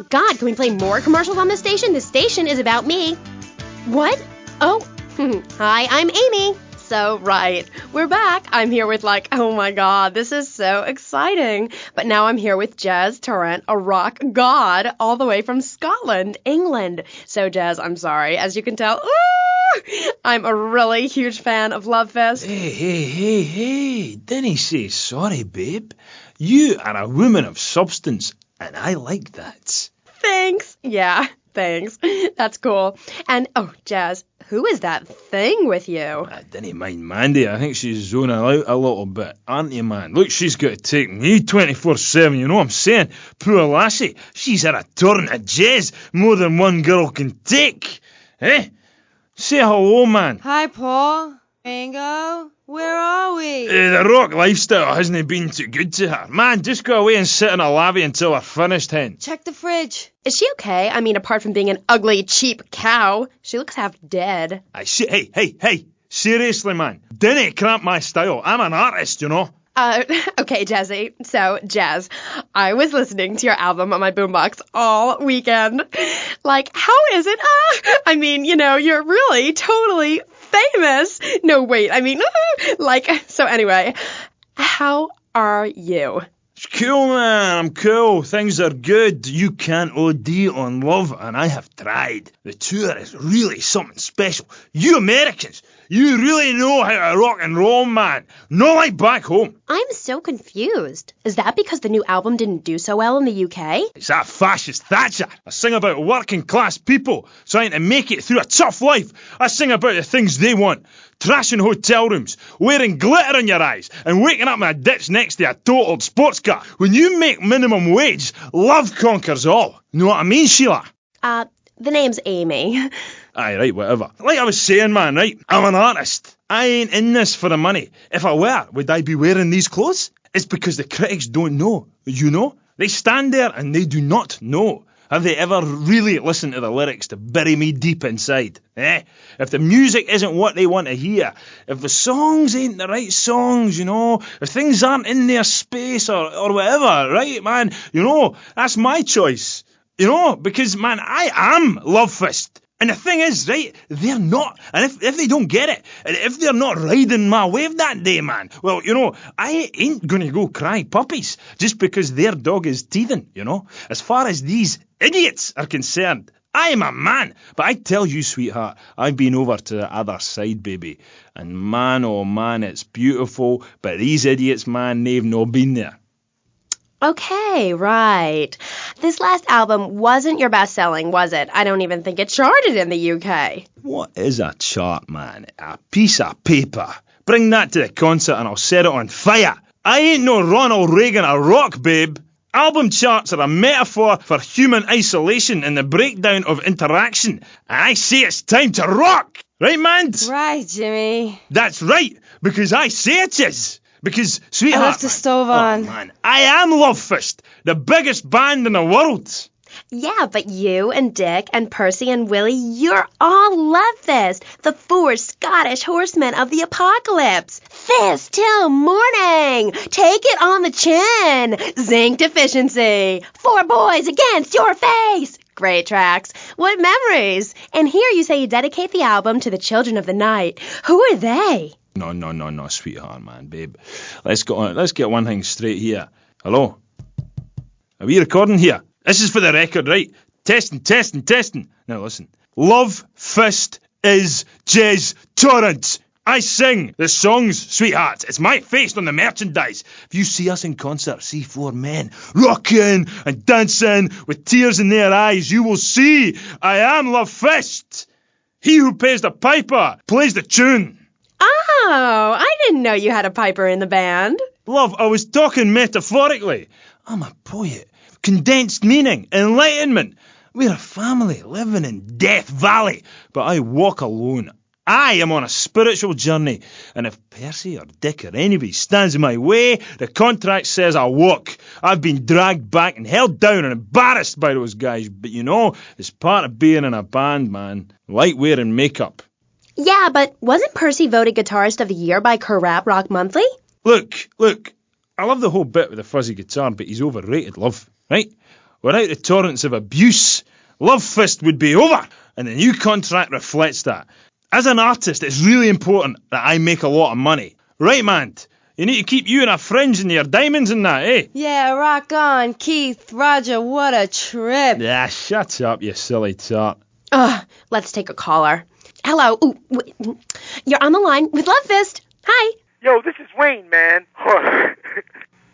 God, can we play more commercials on this station? This station is about me. What? Oh, hi, I'm Amy. So, right, we're back. I'm here with oh my God, this is so exciting. But now I'm here with Jez Tarrant, a rock god, all the way from Scotland, England. So, Jez, I'm sorry. As you can tell, I'm a really huge fan of Love Fest. Hey, didn't say sorry, babe. You are a woman of substance, and I like that. Thanks. Yeah, thanks. That's cool. And, Jez, who is that thing with you? I didn't mind Mandy. I think she's zoning out a little bit, aren't you, man? Look, she's got to take me 24/7, you know what I'm saying? Poor lassie, she's had a turn at Jez more than one girl can take. Eh? Say hello, man. Hi, Paul. Ringo, where are we? The rock lifestyle hasn't been too good to her. Man, just go away and sit in a lavvy until we're finished, hen. Check the fridge. Is she okay? I mean, apart from being an ugly, cheap cow, she looks half dead. Hey, seriously, man. Dinna cramp my style. I'm an artist, you know. Okay, Jezzy. So, Jez, I was listening to your album on my boombox all weekend. How is it? I mean, you're really totally famous. No, wait, I mean, so anyway, how are you? It's cool, man. I'm cool. Things are good. You can't OD on love, and I have tried. The tour is really something special. You Americans, you really know how to rock and roll, man. Not like back home. I'm so confused. Is that because the new album didn't do so well in the UK? It's that fascist Thatcher. I sing about working class people trying to make it through a tough life. I sing about the things they want. Trashing hotel rooms, wearing glitter in your eyes, and waking up in a ditch next to a totaled sports car. When you make minimum wage, love conquers all. Know what I mean, Sheila? The name's Amy. Aye, right, whatever. Like I was saying, man, right? I'm an artist. I ain't in this for the money. If I were, would I be wearing these clothes? It's because the critics don't know. You know? They stand there and they do not know. Have they ever really listened to the lyrics to bury me deep inside? If the music isn't what they want to hear, if the songs ain't the right songs, if things aren't in their space or whatever, right, man, that's my choice. Because, man, I am Love Fist. And the thing is, right, they're not. And if they don't get it, and if they're not riding my wave that day, man, well, I ain't going to go cry puppies just because their dog is teething, As far as these idiots are concerned, I am a man. But I tell you, sweetheart, I've been over to the other side, baby. And man, oh man, it's beautiful. But these idiots, man, they've not been there. Okay, right. This last album wasn't your best-selling, was it? I don't even think it charted in the UK. What is a chart, man? A piece of paper. Bring that to the concert and I'll set it on fire. I ain't no Ronald Reagan or rock, babe. Album charts are a metaphor for human isolation and the breakdown of interaction. And I say it's time to rock. Right, man? Right, Jimmy. That's right, because I say it is. Because, sweetheart, I left the stove on. Oh, man, I am Love Fist, the biggest band in the world. Yeah, but you and Dick and Percy and Willie, you're all Love Fist, the 4 Scottish horsemen of the apocalypse. Fist till morning. Take it on the chin. Zinc deficiency. 4 boys against your face. Great tracks. What memories. And here you say you dedicate the album to the children of the night. Who are they? No, sweetheart, man, babe. Let's get one thing straight here. Hello? Are we recording here? This is for the record, right? Testing. Now listen. Love Fist is Jez Tarrant. I sing the songs, sweetheart. It's my face on the merchandise. If you see us in concert, see 4 men rocking and dancing with tears in their eyes, you will see I am Love Fist. He who pays the piper plays the tune. Oh, I didn't know you had a piper in the band. Love, I was talking metaphorically. I'm a poet. Condensed meaning, enlightenment. We're a family living in Death Valley, but I walk alone. I am on a spiritual journey, and if Percy or Dick or anybody stands in my way, the contract says I walk. I've been dragged back and held down and embarrassed by those guys, but it's part of being in a band, man. Like wearing makeup. Yeah, but wasn't Percy voted Guitarist of the Year by Kerrap Rock Monthly? Look, I love the whole bit with the fuzzy guitar, but he's overrated, love, right? Without the torrents of abuse, Love Fist would be over, and the new contract reflects that. As an artist, it's really important that I make a lot of money. Right, man? You need to keep you and our friends and your diamonds and that, eh? Yeah, rock on, Keith, Roger, what a trip. Yeah, shut up, you silly tart. Let's take a caller. Hello. Ooh, you're on the line with Love Fist. Hi. Yo, this is Wayne, man.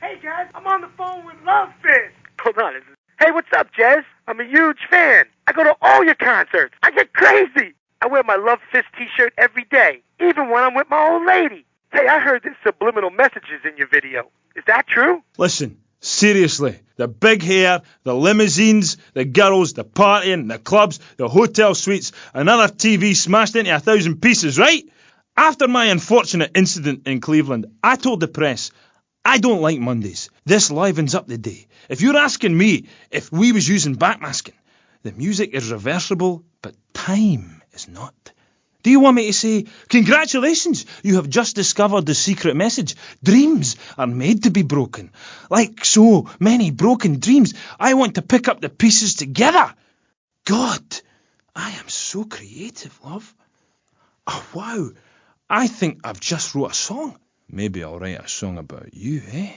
Hey, guys, I'm on the phone with Love Fist. Hold on. Hey, what's up, Jez? I'm a huge fan. I go to all your concerts. I get crazy. I wear my Love Fist t-shirt every day, even when I'm with my old lady. Hey, I heard there's subliminal messages in your video. Is that true? Listen, seriously, the big hair, the limousines, the girls, the partying, the clubs, the hotel suites, another TV smashed into 1,000 pieces, right? After my unfortunate incident in Cleveland, I told the press, I don't like Mondays. This livens up the day. If you're asking me if we was using backmasking, the music is reversible, but time is not. Do you want me to say, congratulations, you have just discovered the secret message. Dreams are made to be broken. Like so many broken dreams, I want to pick up the pieces together. God, I am so creative, love. Oh, wow, I think I've just wrote a song. Maybe I'll write a song about you, eh?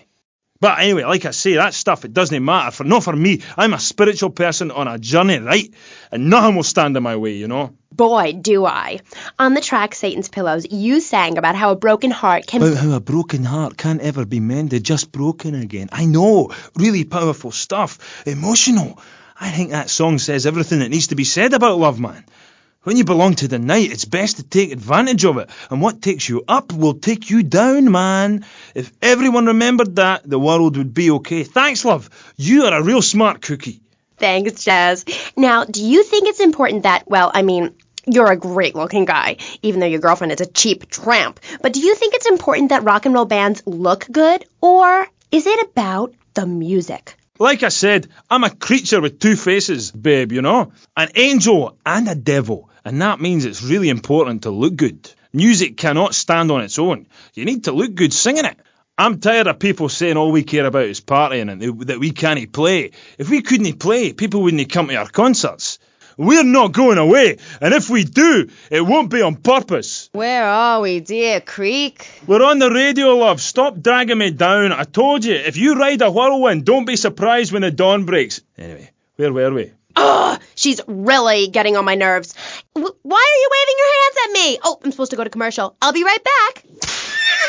But anyway, like I say, that stuff, it doesn't matter. Not for me. I'm a spiritual person on a journey, right? And nothing will stand in my way, you know? Boy, do I. On the track Satan's Pillows, you sang about how a broken heart can... About how a broken heart can't ever be mended, just broken again. I know. Really powerful stuff. Emotional. I think that song says everything that needs to be said about love, man. When you belong to the night, it's best to take advantage of it. And what takes you up will take you down, man. If everyone remembered that, the world would be okay. Thanks, love. You are a real smart cookie. Thanks, Jazz. Now, do you think it's important that, well, I mean, you're a great-looking guy, even though your girlfriend is a cheap tramp. But do you think it's important that rock and roll bands look good? Or is it about the music? Like I said, I'm a creature with two faces, babe, you know? An angel and a devil. And that means it's really important to look good. Music cannot stand on its own. You need to look good singing it. I'm tired of people saying all we care about is partying and that we can't play. If we couldn't play, people wouldn't come to our concerts. We're not going away, and if we do, it won't be on purpose. Where are we, dear Creek? We're on the radio, love. Stop dragging me down. I told you, if you ride a whirlwind, don't be surprised when the dawn breaks. Anyway, where were we? Ugh, she's really getting on my nerves. Why are you waving your hands at me? Oh, I'm supposed to go to commercial. I'll be right back.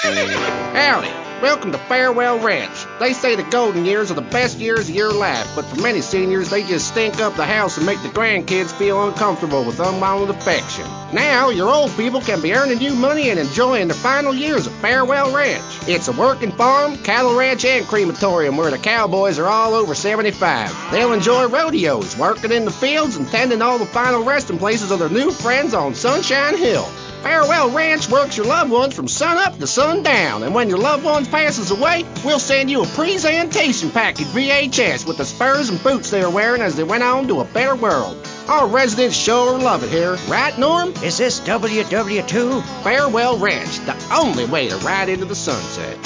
Howdy. Welcome to Farewell Ranch. They say the golden years are the best years of your life, but for many seniors, they just stink up the house and make the grandkids feel uncomfortable with unwanted affection. Now, your old people can be earning you money and enjoying the final years of Farewell Ranch. It's a working farm, cattle ranch, and crematorium where the cowboys are all over 75. They'll enjoy rodeos, working in the fields, and tending all the final resting places of their new friends on Sunshine Hill. Farewell Ranch works your loved ones from sun up to sundown, and when your loved ones passes away, we'll send you a presentation package VHS with the spurs and boots they were wearing as they went on to a better world. Our residents sure love it here, right, Norm? Is this WW2? Farewell Ranch, the only way to ride into the sunset.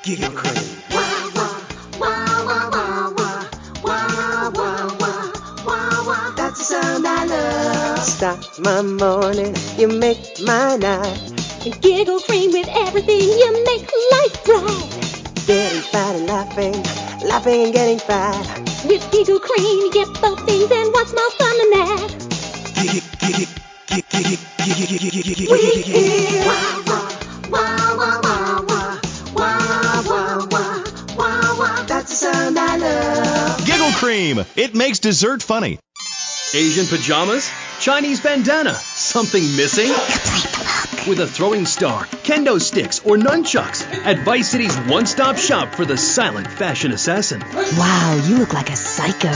Giggle Cream. That's the sound I love. Start my morning, you make my night. And Giggle Cream with everything, you make life right. Getting fat and laughing and getting fat. With Giggle Cream, you get both things, and what's more fun than that? We hear wah, wah, wah, wah, wah, wah, wah, wah, wah. That's the sound I love. Giggle Cream. It makes dessert funny. Asian pajamas? Chinese bandana? Something missing? With a throwing star, kendo sticks, or nunchucks at Vice City's one-stop shop for the silent fashion assassin. Wow, you look like a psycho.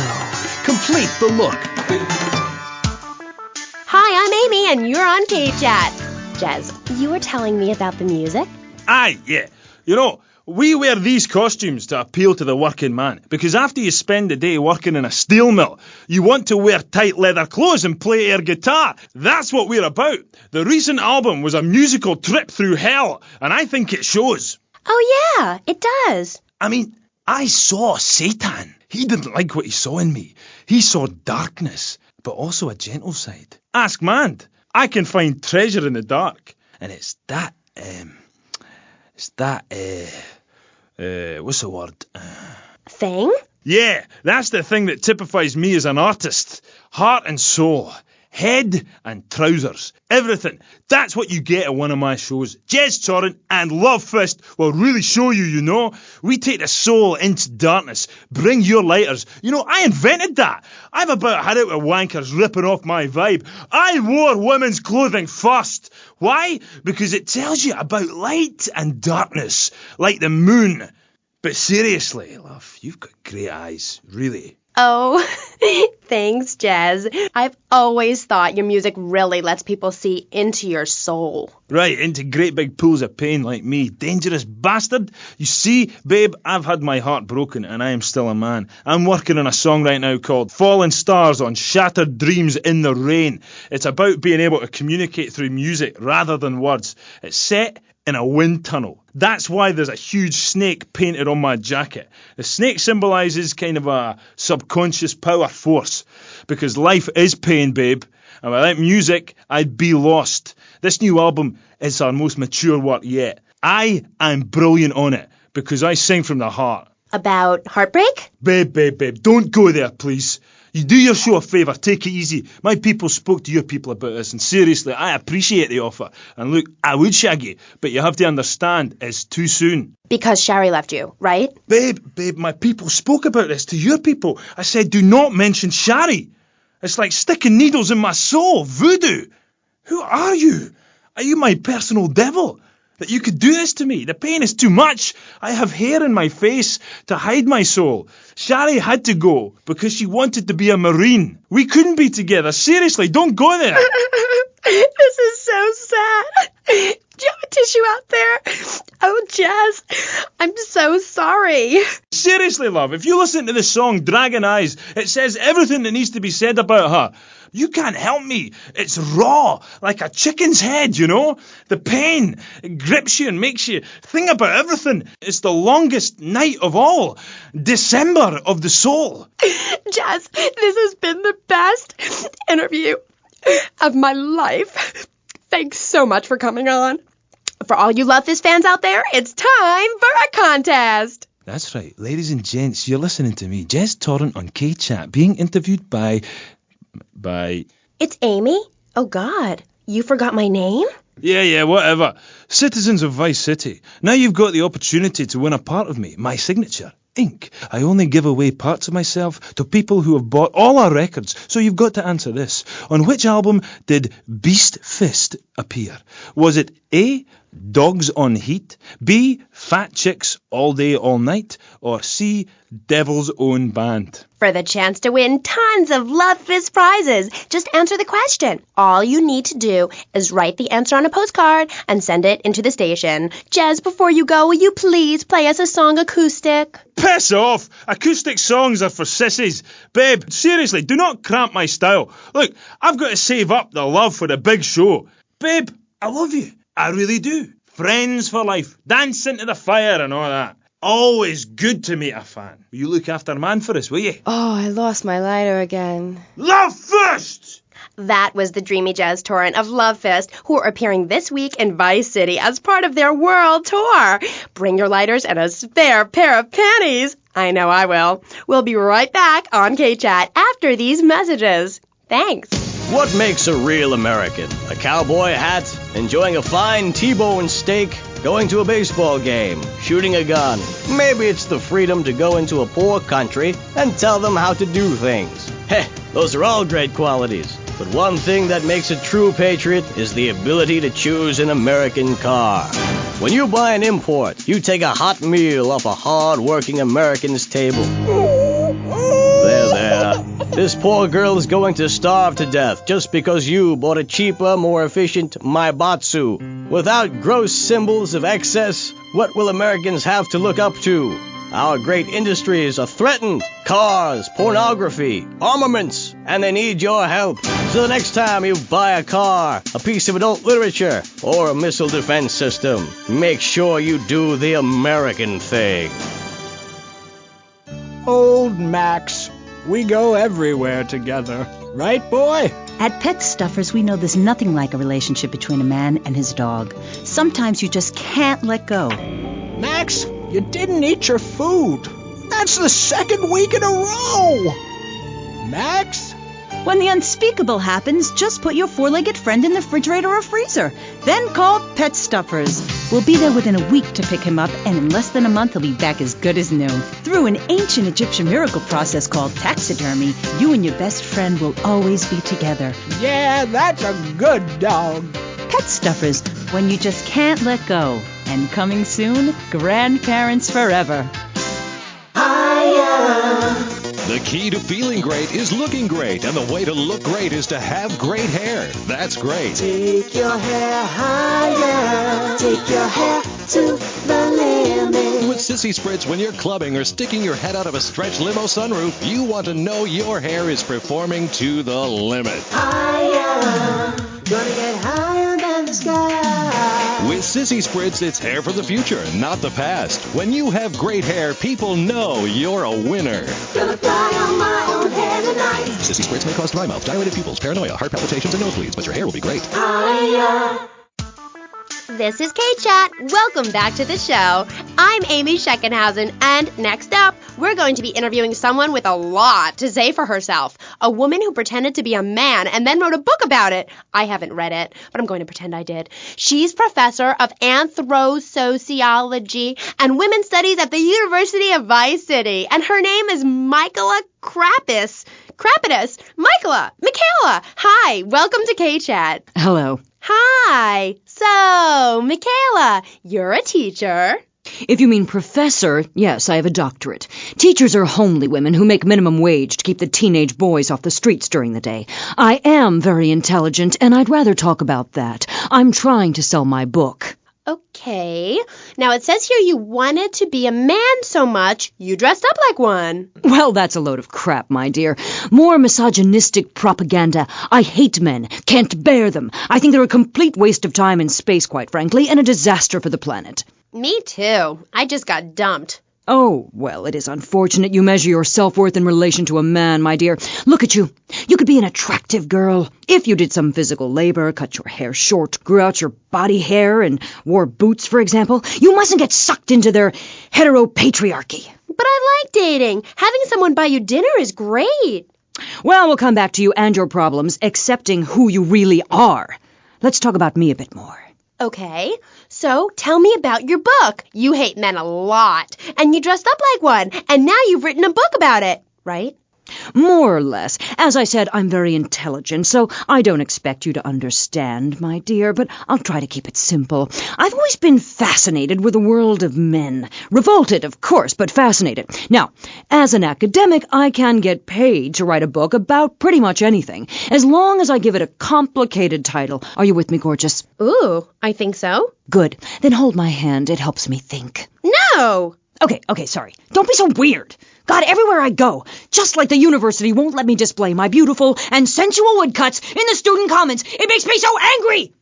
Complete the look. Hi, I'm Amy, and you're on K-Chat. Jez, you were telling me about the music? Aye, yeah. You know, We wear these costumes to appeal to the working man, because after you spend the day working in a steel mill, you want to wear tight leather clothes and play air guitar. That's what we're about. The recent album was a musical trip through hell, and I think it shows. Oh yeah, it does. I mean, I saw Satan. He didn't like what he saw in me. He saw darkness, but also a gentle side. Ask Mand. I can find treasure in the dark, and it's that, what's the word? Thing? Yeah, that's the thing that typifies me as an artist. Heart and soul. Head and trousers. Everything. That's what you get at one of my shows. Jez Torrent and Love Fist will really show you, you know. We take the soul into darkness. Bring your lighters. You know, I invented that. I've about had it with wankers ripping off my vibe. I wore women's clothing first. Why? Because it tells you about light and darkness. Like the moon. But seriously, love, you've got great eyes. Really. Oh, thanks, Jez. I've always thought your music really lets people see into your soul. Right, into great big pools of pain like me. Dangerous bastard. You see, babe, I've had my heart broken and I am still a man. I'm working on a song right now called Fallen Stars on Shattered Dreams in the Rain. It's about being able to communicate through music rather than words. It's set in a wind tunnel. That's why there's a huge snake painted on my jacket. The snake symbolises kind of a subconscious power force. Because life is pain, babe. And without music, I'd be lost. This new album is our most mature work yet. I am brilliant on it because I sing from the heart. About heartbreak? Babe, don't go there, please. You do your show a favour, take it easy. My people spoke to your people about this, and seriously, I appreciate the offer. And look, I would shag you, but you have to understand, it's too soon. Because Shari left you, right? Babe, my people spoke about this to your people. I said, do not mention Shari. It's like sticking needles in my soul, voodoo. Who are you? Are you my personal devil? That you could do this to me? The pain is too much. I have hair in my face to hide my soul. Shari had to go because she wanted to be a Marine. We couldn't be together. Seriously, don't go there. This is so sad. Do you have a tissue out there? Oh, Jez, I'm so sorry. Seriously, love, if you listen to the song Dragon Eyes, it says everything that needs to be said about her. You can't help me. It's raw, like a chicken's head, you know? The pain, it grips you and makes you think about everything. It's the longest night of all. December of the soul. Jez, this has been the best interview of my life. Thanks so much for coming on. For all you Love Fist fans out there, it's time for a contest. That's right. Ladies and gents, you're listening to me, Jez Torrent on K-Chat, being interviewed by... It's Amy? Oh, God. You forgot my name? Yeah, whatever. Citizens of Vice City. Now you've got the opportunity to win a part of me, my signature. Ink. I only give away parts of myself to people who have bought all our records, so you've got to answer this. On which album did Beast Fist appear? Was it A, Dogs on Heat, B, Fat Chicks All Day All Night, or C, Devil's Own Band? For the chance to win tons of Love Fist prizes, just answer the question. All you need to do is write the answer on a postcard and send it into the station. Jez, before you go, will you please play us a song acoustic? Piss off! Acoustic songs are for sissies. Babe, seriously, do not cramp my style. Look, I've got to save up the love for the big show. Babe, I love you. I really do. Friends for life. Dance into the fire and all that. Always good to meet a fan. Will you look after man for us, will you? Oh, I lost my lighter again. Love Fist! That was the dreamy Jez Torrent of Love Fist, who are appearing this week in Vice City as part of their world tour. Bring your lighters and a spare pair of panties. I know I will. We'll be right back on K-Chat after these messages. Thanks. What makes a real American? A cowboy hat, enjoying a fine T-bone steak, going to a baseball game, shooting a gun. Maybe it's the freedom to go into a poor country and tell them how to do things. Heh, those are all great qualities. But one thing that makes a true patriot is the ability to choose an American car. When you buy an import, you take a hot meal off a hard-working American's table. There. This poor girl is going to starve to death just because you bought a cheaper, more efficient Maibatsu. Without gross symbols of excess, what will Americans have to look up to? Our great industries are threatened. Cars, pornography, armaments, and they need your help. So the next time you buy a car, a piece of adult literature, or a missile defense system, make sure you do the American thing. Old Max. We go everywhere together. Right, boy? At Pet Stuffers, we know there's nothing like a relationship between a man and his dog. Sometimes you just can't let go. Max, you didn't eat your food. That's the second week in a row. Max? When the unspeakable happens, just put your four-legged friend in the refrigerator or freezer. Then call Pet Stuffers. We'll be there within a week to pick him up, and in less than a month he'll be back as good as new. Through an ancient Egyptian miracle process called taxidermy, you and your best friend will always be together. Yeah, that's a good dog. Pet Stuffers, when you just can't let go. And coming soon, grandparents forever. The key to feeling great is looking great, and the way to look great is to have great hair. That's great. Take your hair higher. Take your hair to the limit. With Sissy Spritz, when you're clubbing or sticking your head out of a stretch limo sunroof, you want to know your hair is performing to the limit. Higher. Gonna get higher than the sky. With Sissy Spritz, it's hair for the future, not the past. When you have great hair, people know you're a winner. Gonna fly on my own hair tonight. Sissy Spritz may cause dry mouth, dilated pupils, paranoia, heart palpitations, and nosebleeds, but your hair will be great. Higher. This is K-Chat. Welcome back to the show. I'm Amy Scheckenhausen, and next up, we're going to be interviewing someone with a lot to say for herself. A woman who pretended to be a man and then wrote a book about it. I haven't read it, but I'm going to pretend I did. She's professor of anthro-sociology and women's studies at the University of Vice City, and her name is Michaela Krapitus. Michaela! Hi, welcome to K-Chat. Hello. Hi. So, Michaela, you're a teacher. If you mean professor, yes, I have a doctorate. Teachers are homely women who make minimum wage to keep the teenage boys off the streets during the day. I am very intelligent, and I'd rather talk about that. I'm trying to sell my book. Okay. Now, it says here you wanted to be a man so much, you dressed up like one. Well, that's a load of crap, my dear. More misogynistic propaganda. I hate men. Can't bear them. I think they're a complete waste of time and space, quite frankly, and a disaster for the planet. Me too. I just got dumped. Oh, well, it is unfortunate you measure your self-worth in relation to a man, my dear. Look at you. You could be an attractive girl. If you did some physical labor, cut your hair short, grew out your body hair, and wore boots, for example, you mustn't get sucked into their heteropatriarchy. But I like dating. Having someone buy you dinner is great. Well, we'll come back to you and your problems, accepting who you really are. Let's talk about me a bit more. Okay, so tell me about your book. You hate men a lot, and you dressed up like one, and now you've written a book about it, right? More or less. As I said, I'm very intelligent, so I don't expect you to understand, my dear, but I'll try to keep it simple. I've always been fascinated with the world of men. Revolted, of course, but fascinated. Now, as an academic, I can get paid to write a book about pretty much anything, as long as I give it a complicated title. Are you with me, gorgeous? Ooh, I think so. Good. Then hold my hand. It helps me think. No! Okay, sorry. Don't be so weird. God, everywhere I go, just like the university won't let me display my beautiful and sensual woodcuts in the student commons. It makes me so angry!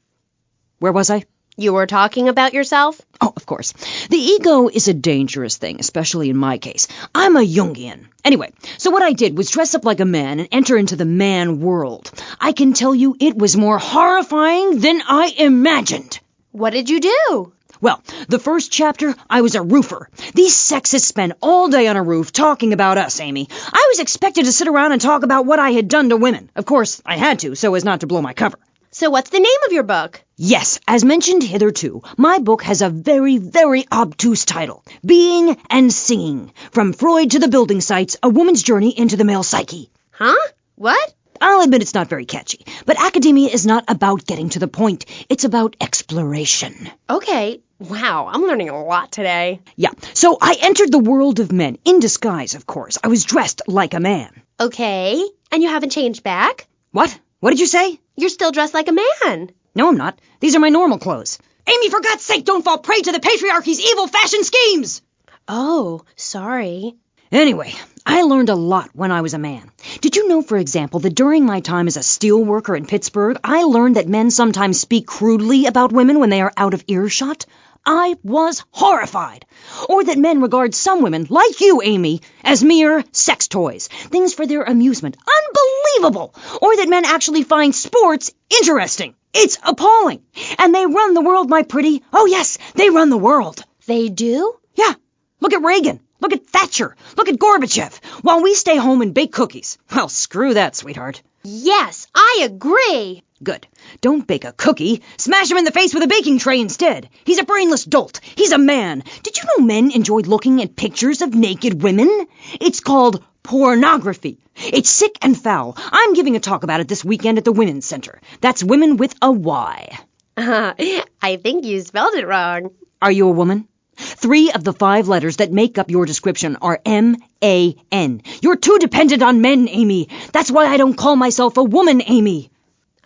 Where was I? You were talking about yourself? Oh, of course. The ego is a dangerous thing, especially in my case. I'm a Jungian. Anyway, so what I did was dress up like a man and enter into the man world. I can tell you it was more horrifying than I imagined. What did you do? Well, the first chapter, I was a roofer. These sexists spend all day on a roof talking about us, Amy. I was expected to sit around and talk about what I had done to women. Of course, I had to, so as not to blow my cover. So what's the name of your book? Yes, as mentioned hitherto, my book has a very, very obtuse title. Being and Singing. From Freud to the Building Sites, A Woman's Journey into the Male Psyche. Huh? What? I'll admit it's not very catchy, but academia is not about getting to the point. It's about exploration. Okay. Wow, I'm learning a lot today. Yeah, so I entered the world of men, in disguise, of course. I was dressed like a man. Okay, and you haven't changed back? What? What did you say? You're still dressed like a man. No, I'm not. These are my normal clothes. Amy, for God's sake, don't fall prey to the patriarchy's evil fashion schemes! Oh, sorry. Anyway, I learned a lot when I was a man. Did you know, for example, that during my time as a steel worker in Pittsburgh, I learned that men sometimes speak crudely about women when they are out of earshot? I was horrified. Or that men regard some women, like you, Amy, as mere sex toys, things for their amusement. Unbelievable! Or that men actually find sports interesting. It's appalling. And they run the world, my pretty. Oh, yes, they run the world. They do? Yeah. Look at Reagan. Look at Thatcher. Look at Gorbachev. While we stay home and bake cookies. Well, screw that, sweetheart. Yes, I agree. Good. Don't bake a cookie. Smash him in the face with a baking tray instead. He's a brainless dolt. He's a man. Did you know men enjoyed looking at pictures of naked women? It's called pornography. It's sick and foul. I'm giving a talk about it this weekend at the Women's Center. That's women with a Y. I think you spelled it wrong. Are you a woman? 3 of the 5 letters that make up your description are M-A-N. You're too dependent on men, Amy. That's why I don't call myself a woman, Amy.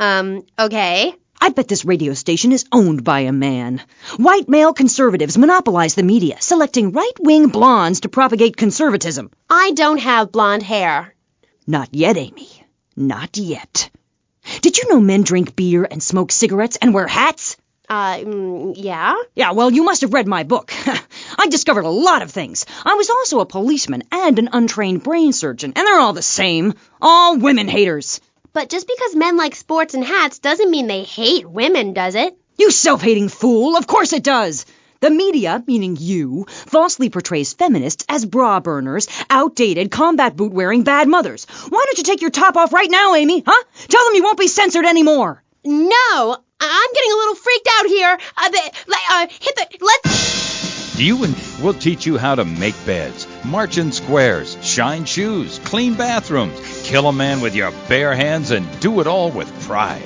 Okay. I bet this radio station is owned by a man. White male conservatives monopolize the media, selecting right-wing blondes to propagate conservatism. I don't have blonde hair. Not yet, Amy. Not yet. Did you know men drink beer and smoke cigarettes and wear hats? Yeah? Yeah, well, you must have read my book. I discovered a lot of things. I was also a policeman and an untrained brain surgeon, and they're all the same. All women haters. But just because men like sports and hats doesn't mean they hate women, does it? You self-hating fool! Of course it does! The media, meaning you, falsely portrays feminists as bra burners, outdated, combat boot-wearing bad mothers. Why don't you take your top off right now, Amy, huh? Tell them you won't be censored anymore. No! I'm getting a little freaked out here. We'll teach you how to make beds, march in squares, shine shoes, clean bathrooms, kill a man with your bare hands, and do it all with pride.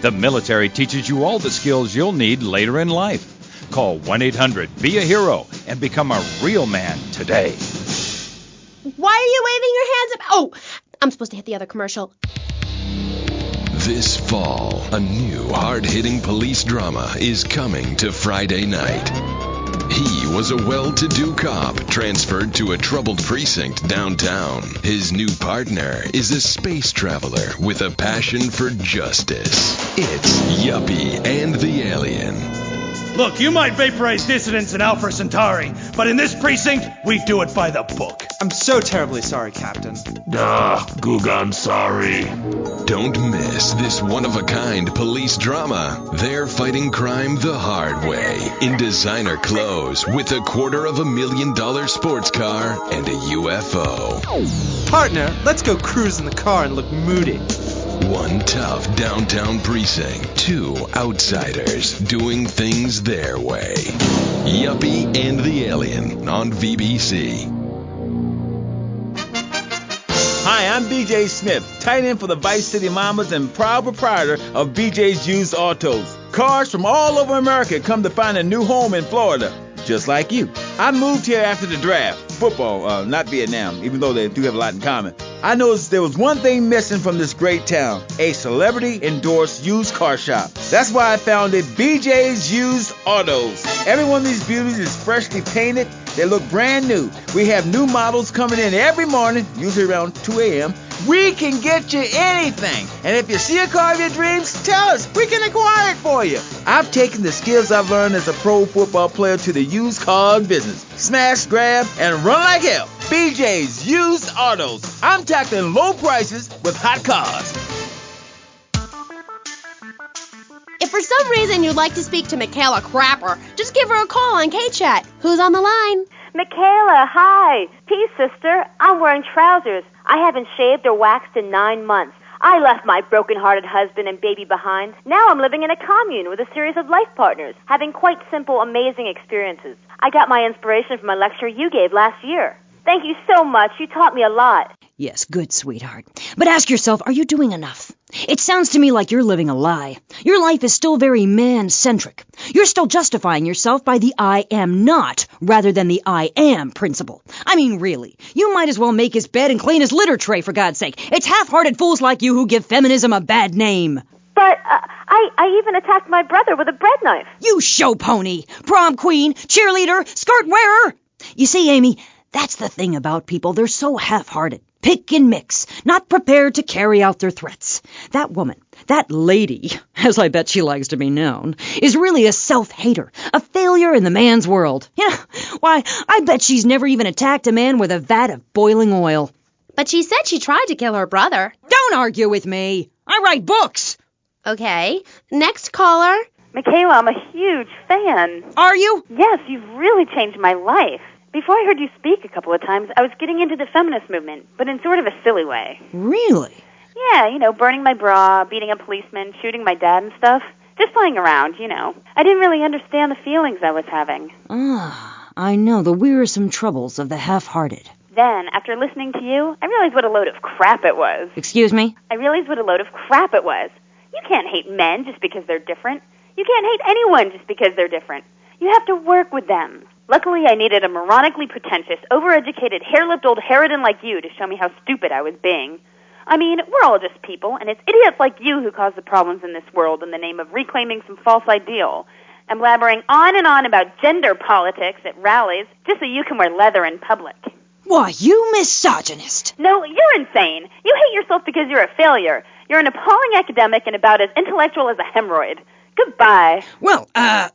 The military teaches you all the skills you'll need later in life. Call 1-800-BE-A-HERO and become a real man today. Why are you waving your hands up? Oh, I'm supposed to hit the other commercial. This fall, a new hard-hitting police drama is coming to Friday night. He was a well-to-do cop transferred to a troubled precinct downtown. His new partner is a space traveler with a passion for justice. It's Yuppie and the Alien. Look, you might vaporize dissidents in Alpha Centauri, but in this precinct, we do it by the book. I'm so terribly sorry, Captain. Goog, I'm sorry. Don't miss this one-of-a-kind police drama. They're fighting crime the hard way, in designer clothes, with $250,000 sports car and a UFO. Partner, let's go cruise in the car and look moody. One tough downtown precinct, 2 outsiders doing things their way. Yuppie and the Alien on VBC. Hi, I'm BJ Smith, tight end for the Vice City Mamas and proud proprietor of BJ's Used Autos. Cars from all over America come to find a new home in Florida, just like you. I moved here after the draft. Football, not Vietnam, even though they do have a lot in common. I noticed there was one thing missing from this great town, a celebrity-endorsed used car shop. That's why I founded BJ's Used Autos. Every one of these beauties is freshly painted. They look brand new. We have new models coming in every morning, usually around 2 a.m. We can get you anything. And if you see a car of your dreams, tell us. We can acquire it for you. I've taken the skills I've learned as a pro football player to the used car business. Smash, grab, and run like hell. BJ's Used Autos. I'm tackling low prices with hot cars. If for some reason you'd like to speak to Michaela Crapper, just give her a call on K-Chat. Who's on the line? Michaela, hi. Peace, sister. I'm wearing trousers. I haven't shaved or waxed in 9 months. I left my broken-hearted husband and baby behind. Now I'm living in a commune with a series of life partners, having quite simple, amazing experiences. I got my inspiration from a lecture you gave last year. Thank you so much. You taught me a lot. Yes, good, sweetheart. But ask yourself, are you doing enough? It sounds to me like you're living a lie. Your life is still very man-centric. You're still justifying yourself by the I am not, rather than the I am principle. I mean, really, you might as well make his bed and clean his litter tray, for God's sake. It's half-hearted fools like you who give feminism a bad name. But I even attacked my brother with a bread knife. You show pony, prom queen, cheerleader, skirt wearer. You see, Amy, that's the thing about people. They're so half-hearted. Pick and mix, not prepared to carry out their threats. That woman, that lady, as I bet she likes to be known, is really a self-hater, a failure in the man's world. Yeah, why, I bet she's never even attacked a man with a vat of boiling oil. But she said she tried to kill her brother. Don't argue with me. I write books. Okay, next caller. Michaela, I'm a huge fan. Are you? Yes, you've really changed my life. Before I heard you speak a couple of times, I was getting into the feminist movement, but in sort of a silly way. Really? Yeah, burning my bra, beating a policeman, shooting my dad and stuff. Just playing around, I didn't really understand the feelings I was having. Ah, I know, the wearisome troubles of the half-hearted. Then, after listening to you, I realized what a load of crap it was. Excuse me? I realized what a load of crap it was. You can't hate men just because they're different. You can't hate anyone just because they're different. You have to work with them. Luckily, I needed a moronically pretentious, overeducated, hair-lipped old harridan like you to show me how stupid I was being. I mean, we're all just people, and it's idiots like you who cause the problems in this world in the name of reclaiming some false ideal. And blabbering on and on about gender politics at rallies just so you can wear leather in public. Why, you misogynist. No, you're insane. You hate yourself because you're a failure. You're an appalling academic and about as intellectual as a hemorrhoid. Goodbye. Well, well,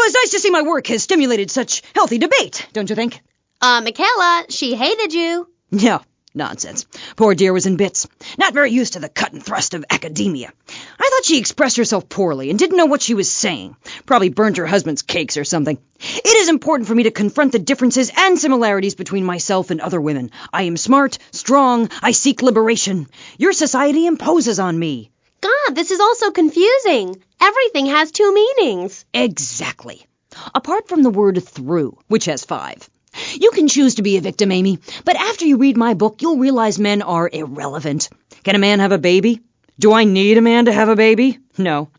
it's nice to see my work has stimulated such healthy debate, don't you think? Michaela, she hated you. No, nonsense. Poor dear was in bits. Not very used to the cut and thrust of academia. I thought she expressed herself poorly and didn't know what she was saying. Probably burned her husband's cakes or something. It is important for me to confront the differences and similarities between myself and other women. I am smart, strong, I seek liberation. Your society imposes on me. God, this is all so confusing. Everything has two meanings. Exactly. Apart from the word through, which has 5. You can choose to be a victim, Amy, but after you read my book, you'll realize men are irrelevant. Can a man have a baby? Do I need a man to have a baby? No,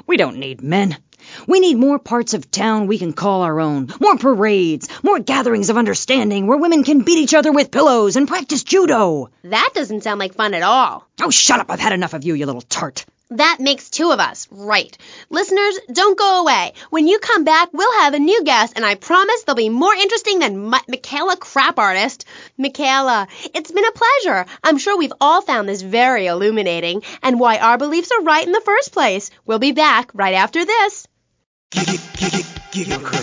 we don't need men. We need more parts of town we can call our own, more parades, more gatherings of understanding where women can beat each other with pillows and practice judo. That doesn't sound like fun at all. Oh, shut up. I've had enough of you, you little tart. That makes 2 of us, right. Listeners, don't go away. When you come back, we'll have a new guest, and I promise they'll be more interesting than Michaela Crap Artist. Michaela, it's been a pleasure. I'm sure we've all found this very illuminating, and why our beliefs are right in the first place. We'll be back right after this. Giggle Cream.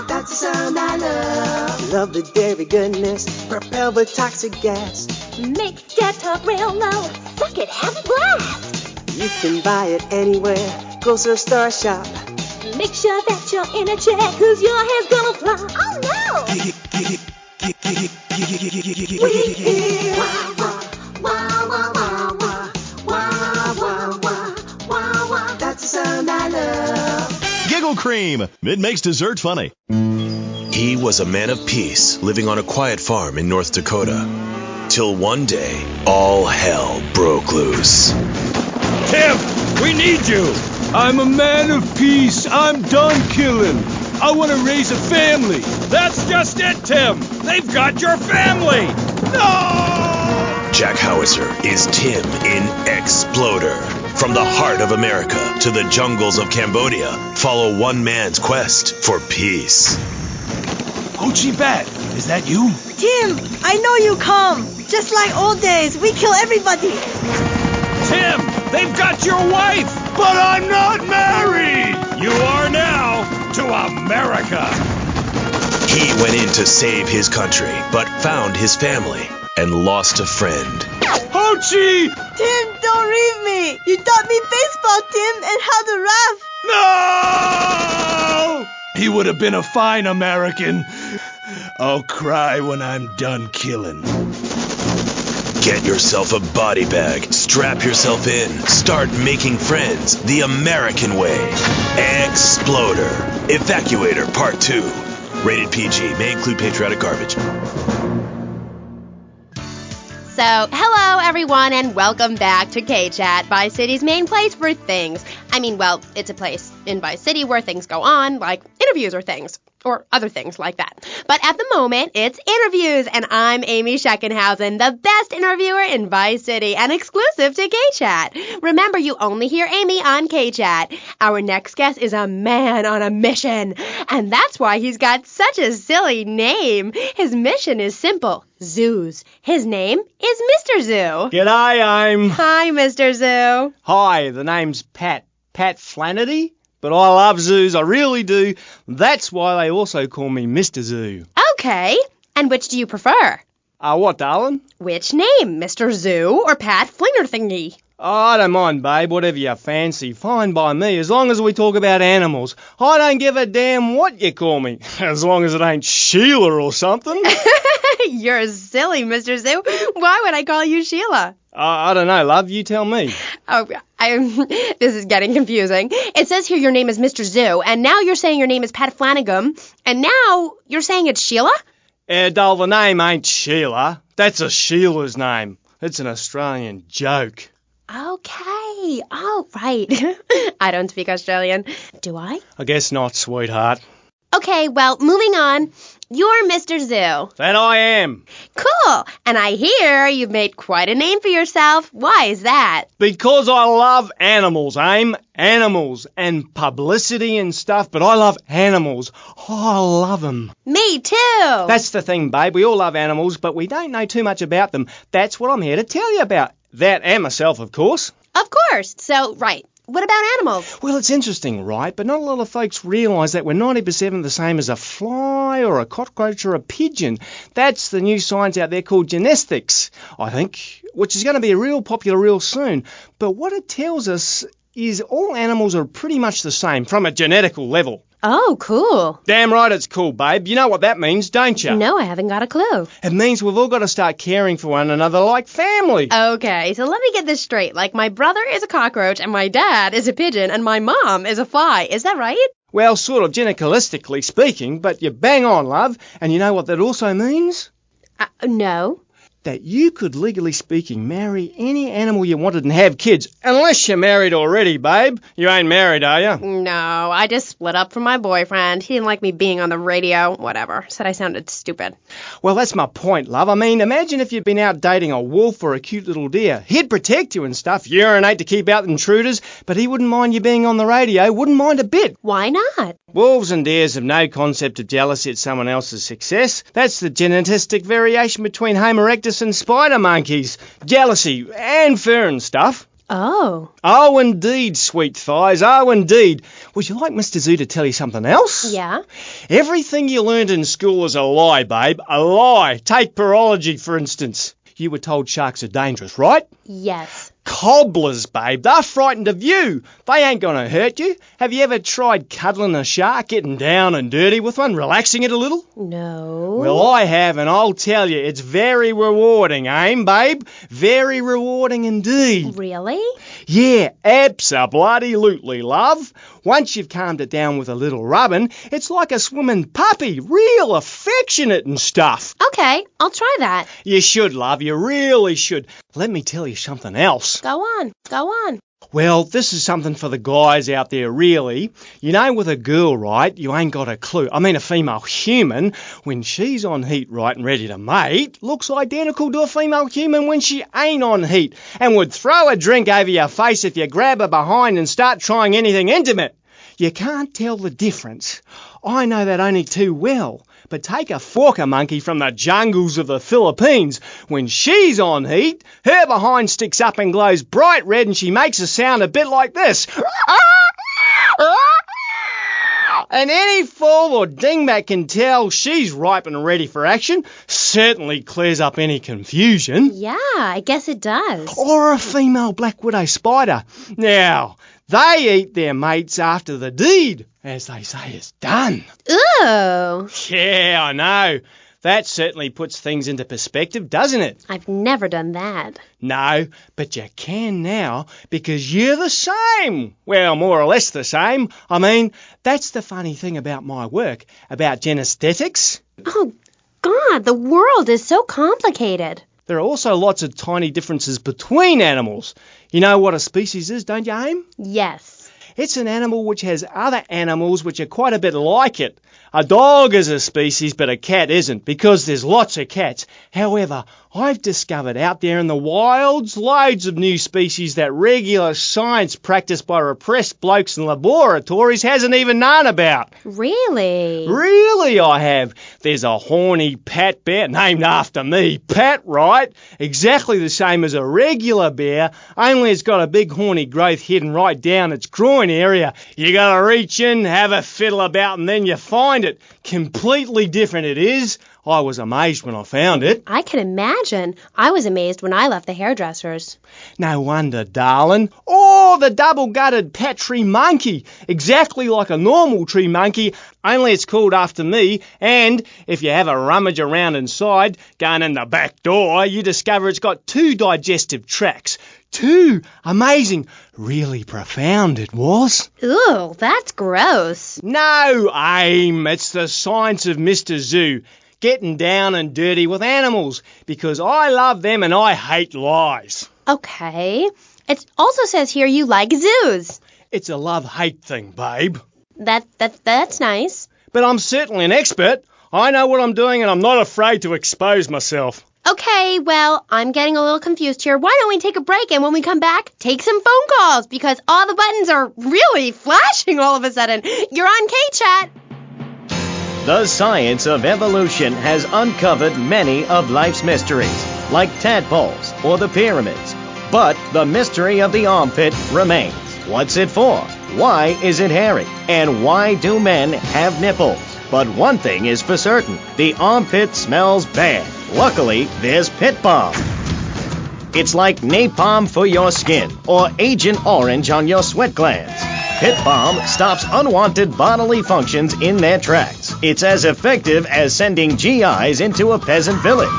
That's the sound I love. Love the dairy goodness, propelled with toxic gas. Make that talk real low. Suck it, have a blast. You can buy it anywhere. Go to a Star Shop. Make sure that you're in a chair, cause your hair's gonna fly. Oh no! We hear that's the sound I love. Giggle Cream. It makes dessert funny. He was a man of peace, living on a quiet farm in North Dakota. Till one day, all hell broke loose. Tim, we need you. I'm a man of peace. I'm done killing. I want to raise a family. That's just it, Tim. They've got your family. No! Jack Howitzer is Tim in Exploder. From the heart of America to the jungles of Cambodia, follow one man's quest for peace. Ho Chi Bat, is that you? Tim, I know you come. Just like old days, we kill everybody. Tim, they've got your wife. But I'm not married. You are now to America. He went in to save his country, but found his family and lost a friend. Ho Chi! Tim, don't leave me. You taught me baseball, Tim, and how to rap. No! He would have been a fine American. I'll cry when I'm done killing. Get yourself a body bag, strap yourself in, start making friends the American way. Exploder. Evacuator Part 2. Rated PG. May include patriotic garbage. So, hello everyone and welcome back to K-Chat, Vice City's main place for things. I mean, well, it's a place in Vice City where things go on, like interviews or things. or other things like that. But at the moment, it's interviews, and I'm Amy Scheckenhausen, the best interviewer in Vice City and exclusive to K-Chat. Remember, you only hear Amy on K-Chat. Our next guest is a man on a mission, and that's why he's got such a silly name. His mission is simple. Zoos. His name is Mr. Zoo. G'day, Hi, Mr. Zoo. Hi, the name's Pat Flannery, but I love zoos, I really do. That's why they also call me Mr. Zoo. Okay, and which do you prefer? What, darling? Which name, Mr. Zoo or Pat Flinger Thingy? Oh, I don't mind, babe, whatever you fancy. Fine by me, as long as we talk about animals. I don't give a damn what you call me, as long as it ain't Sheila or something. You're silly, Mr. Zoo. Why would I call you Sheila? I don't know, love, you tell me. Oh, this is getting confusing. It says here your name is Mr. Zoo, and now you're saying your name is Pat Flanagan, and now you're saying it's Sheila? Doll, the name ain't Sheila. That's a Sheila's name. It's an Australian joke. Okay. Oh, right. I don't speak Australian. Do I? I guess not, sweetheart. Okay, well, moving on. You're Mr. Zoo. That I am. Cool. And I hear you've made quite a name for yourself. Why is that? Because I love animals, Aim. Animals and publicity and stuff, but I love animals. Oh, I love them. Me too. That's the thing, babe. We all love animals, but we don't know too much about them. That's what I'm here to tell you about. That and myself, of course. Of course. So, right. What about animals? Well, it's interesting, right? But not a lot of folks realise that we're 90% the same as a fly or a cockroach or a pigeon. That's the new science out there called genetics, I think, which is going to be real popular real soon. But what it tells us is all animals are pretty much the same from a genetical level. Oh, cool. Damn right it's cool, babe. You know what that means, don't you? No, I haven't got a clue. It means we've all got to start caring for one another like family. Okay, so let me get this straight. Like, my brother is a cockroach, and my dad is a pigeon, and my mom is a fly. Is that right? Well, sort of genetically speaking, but you're bang on, love. And you know what that also means? No. That you could, legally speaking, marry any animal you wanted and have kids. Unless you're married already, babe. You ain't married, are you? No, I just split up from my boyfriend. He didn't like me being on the radio. Whatever. Said I sounded stupid. Well, that's my point, love. I mean, imagine if you'd been out dating a wolf or a cute little deer. He'd protect you and stuff, urinate to keep out intruders, but he wouldn't mind you being on the radio. Wouldn't mind a bit. Why not? Wolves and deers have no concept of jealousy at someone else's success. That's the genetic variation between Homo erectus and spider monkeys. Jealousy and fur and stuff. Oh. Oh, indeed, sweet thighs. Oh, indeed. Would you like Mr. Zoo to tell you something else? Yeah. Everything you learned in school is a lie, babe. A lie. Take parology, for instance. You were told sharks are dangerous, right? Yes. Cobblers, babe. They're frightened of you. They ain't gonna hurt you. Have you ever tried cuddling a shark, getting down and dirty with one, relaxing it a little? No. Well, I have, and I'll tell you, it's very rewarding, babe? Very rewarding indeed. Really? Yeah, abso-bloody-lutely, love. Once you've calmed it down with a little rubbing, it's like a swimming puppy, real affectionate and stuff. Okay, I'll try that. You should, love, you really should. Let me tell you something else. Go on. Well, this is something for the guys out there, really. You know, with a girl, right, you ain't got a clue. I mean, a female human, when she's on heat, right, and ready to mate, looks identical to a female human when she ain't on heat, and would throw a drink over your face if you grab her behind and start trying anything intimate. You can't tell the difference. I know that only too well. But take a forker monkey from the jungles of the Philippines. When she's on heat, her behind sticks up and glows bright red and she makes a sound a bit like this. And any fool or dingbat can tell she's ripe and ready for action. Certainly clears up any confusion. Yeah, I guess it does. Or a female black widow spider. Now, they eat their mates after the deed, as they say is done. Ooh. Yeah, I know. That certainly puts things into perspective, doesn't it? I've never done that. No, but you can now, because you're the same. Well, more or less the same. I mean, that's the funny thing about my work, about genesthetics. Oh, God, the world is so complicated. There are also lots of tiny differences between animals. You know what a species is, don't you, Aim? Yes. It's an animal which has other animals which are quite a bit like it. A dog is a species, but a cat isn't, because there's lots of cats. However, I've discovered out there in the wilds loads of new species that regular science practiced by repressed blokes in laboratories hasn't even known about. Really? Really, I have. There's a horny Pat bear, named after me, Pat, right? Exactly the same as a regular bear, only it's got a big horny growth hidden right down its groin area. You gotta reach in, have a fiddle about, and then you find it. Completely different it is. I was amazed when I found it. I can imagine. I was amazed when I left the hairdresser's. No wonder, darling. Oh, the double-gutted Pat tree monkey. Exactly like a normal tree monkey, only it's called after me. And if you have a rummage around inside, going in the back door, you discover it's got 2 digestive tracts. 2. Amazing. Really profound it was. Ooh, that's gross. No, Aim. It's the science of Mr. Zoo. Getting down and dirty with animals, because I love them and I hate lies. Okay. It also says here you like zoos. It's a love-hate thing, babe. That's nice. But I'm certainly an expert. I know what I'm doing and I'm not afraid to expose myself. Okay, well, I'm getting a little confused here. Why don't we take a break and when we come back, take some phone calls, because all the buttons are really flashing all of a sudden. You're on K-Chat. The science of evolution has uncovered many of life's mysteries, like tadpoles or the pyramids. But the mystery of the armpit remains. What's it for? Why is it hairy? And why do men have nipples? But one thing is for certain, the armpit smells bad. Luckily, there's Pit Balm. It's like napalm for your skin or Agent Orange on your sweat glands. Pit Balm stops unwanted bodily functions in their tracks. It's as effective as sending GIs into a peasant village.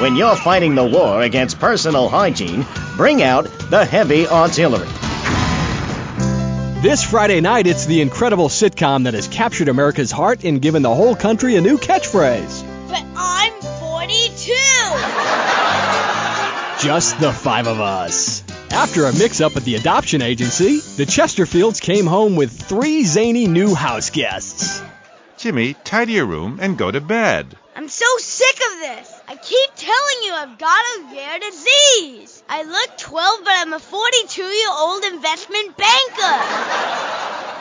When you're fighting the war against personal hygiene, bring out the heavy artillery. This Friday night, it's the incredible sitcom that has captured America's heart and given the whole country a new catchphrase. But I'm 42! Just the 5 of us. After a mix-up at the adoption agency, the Chesterfields came home with 3 zany new house guests. Jimmy, tidy your room and go to bed. I'm so sick of this. I keep telling you I've got a rare disease. I look 12, but I'm a 42-year-old investment banker.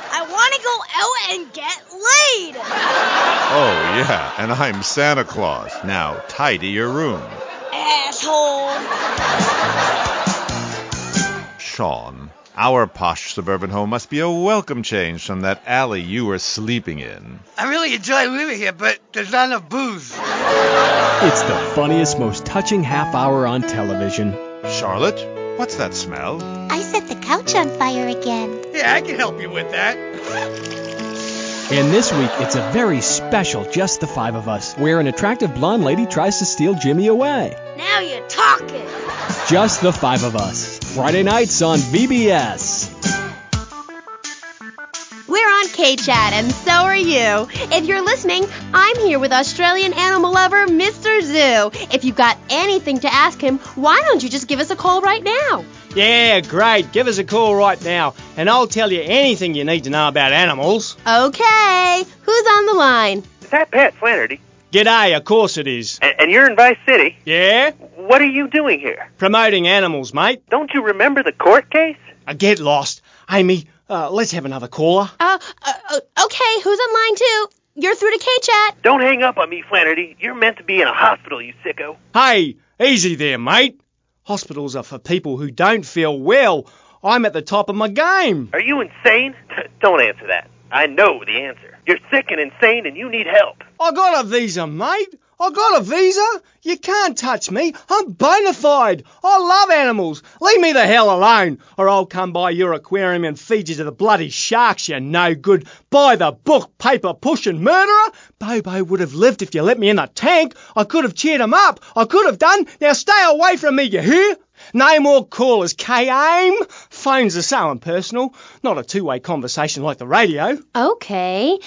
I want to go out and get laid. Oh, yeah, and I'm Santa Claus. Now, tidy your room. Asshole. Sean, our posh suburban home must be a welcome change from that alley you were sleeping in. I really enjoy living here, but there's not enough booze. It's the funniest, most touching half hour on television. Charlotte, what's that smell? I set the couch on fire again. Yeah, I can help you with that. And this week, it's a very special Just the 5 of Us, where an attractive blonde lady tries to steal Jimmy away. Now you're talking. Just the 5 of Us. Friday nights on VBS. We're on K-Chat, and so are you. If you're listening, I'm here with Australian animal lover, Mr. Zoo. If you've got anything to ask him, why don't you just give us a call right now? Yeah, great. Give us a call right now, and I'll tell you anything you need to know about animals. Okay. Who's on the line? Is that Pat Flannery? G'day, of course it is. And you're in Vice City? Yeah? What are you doing here? Promoting animals, mate. Don't you remember the court case? I get lost. Amy, let's have another caller. Okay, who's on line 2? You're through to K-Chat. Don't hang up on me, Flannery. You're meant to be in a hospital, you sicko. Hey, easy there, mate. Hospitals are for people who don't feel well. I'm at the top of my game. Are you insane? Don't answer that. I know the answer. You're sick and insane and you need help. I got a visa, mate. I got a visa. You can't touch me. I'm bona fide. I love animals. Leave me the hell alone, or I'll come by your aquarium and feed you to the bloody sharks, you no good, by the book, paper pushing murderer. Bobo would have lived if you let me in the tank. I could have cheered him up. I could have done. Now stay away from me, you hear? No more callers, K-Aim. Phones are so impersonal. Not a two-way conversation like the radio. Okay.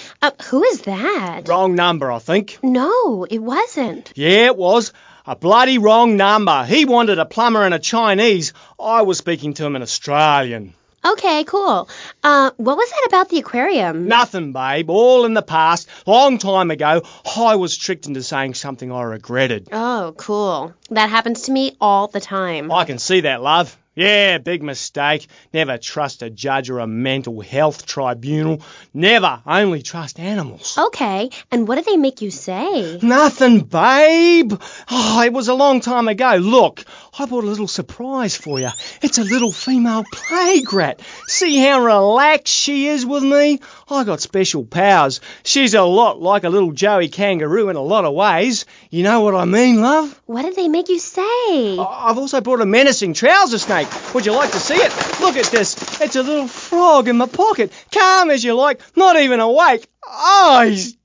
Who is that? Wrong number, I think. No, it wasn't. Yeah, it was. A bloody wrong number. He wanted a plumber and a Chinese. I was speaking to him in Australian. Okay, cool. What was that about the aquarium? Nothing, babe. All in the past. Long time ago, I was tricked into saying something I regretted. Oh, cool. That happens to me all the time. I can see that, love. Yeah, big mistake. Never trust a judge or a mental health tribunal. Never. Only trust animals. Okay, and what did they make you say? Nothing, babe. Oh, it was a long time ago. Look, I bought a little surprise for you. It's a little female plague rat. See how relaxed she is with me? I got special powers. She's a lot like a little Joey kangaroo in a lot of ways. You know what I mean, love? What did they make you say? I've also brought a menacing trouser snake. Would you like to see it? Look at this. It's a little frog in my pocket. Calm as you like, not even awake. Oh, he's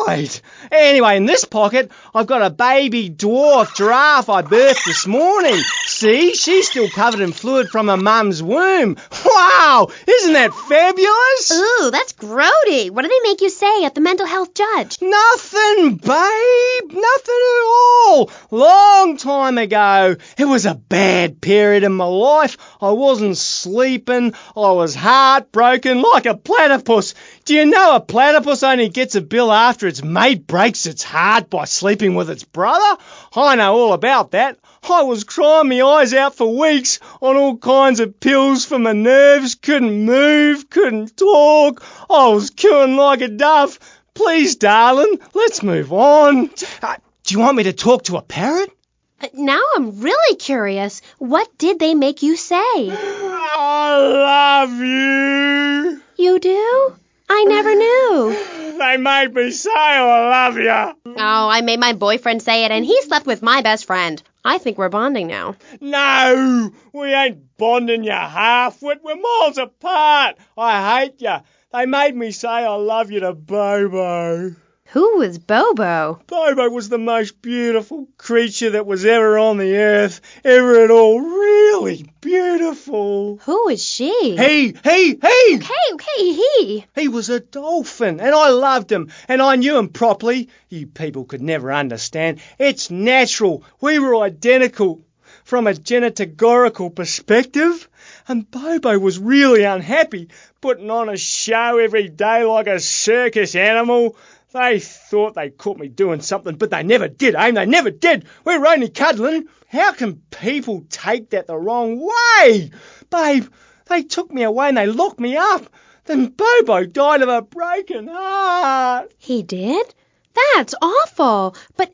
died. Anyway, in this pocket, I've got a baby dwarf giraffe I birthed this morning. See, she's still covered in fluid from her mum's womb. Wow, isn't that fabulous? Ooh, that's grody. What did they make you say at the mental health judge? Nothing, babe. Nothing at all. Long time ago. It was a bad period in my life. I wasn't sleeping. I was heartbroken like a platypus. Do you know a platypus only gets a bill after its mate breaks its heart by sleeping with its brother? I know all about that. I was crying my eyes out for weeks on all kinds of pills for my nerves, couldn't move, couldn't talk. I was cooing like a dove. Please, darling, let's move on. Do you want me to talk to a parrot? Now I'm really curious. What did they make you say? I love you. You do? I never knew. They made me say I love you. Oh, I made my boyfriend say it, and he slept with my best friend. I think we're bonding now. No, we ain't bonding, you half-wit. We're miles apart. I hate you. They made me say I love you to Bobo. Who was Bobo? Bobo was the most beautiful creature that was ever on the earth. Ever at all. Really beautiful. Who was she? He! Okay, he. He was a dolphin, and I loved him, and I knew him properly. You people could never understand. It's natural. We were identical from a genetagorical perspective. And Bobo was really unhappy, putting on a show every day like a circus animal. They thought they caught me doing something, but they never did, Aim. They never did. We were only cuddling. How can people take that the wrong way? Babe, they took me away and they locked me up. Then Bobo died of a broken heart. He did? That's awful. But,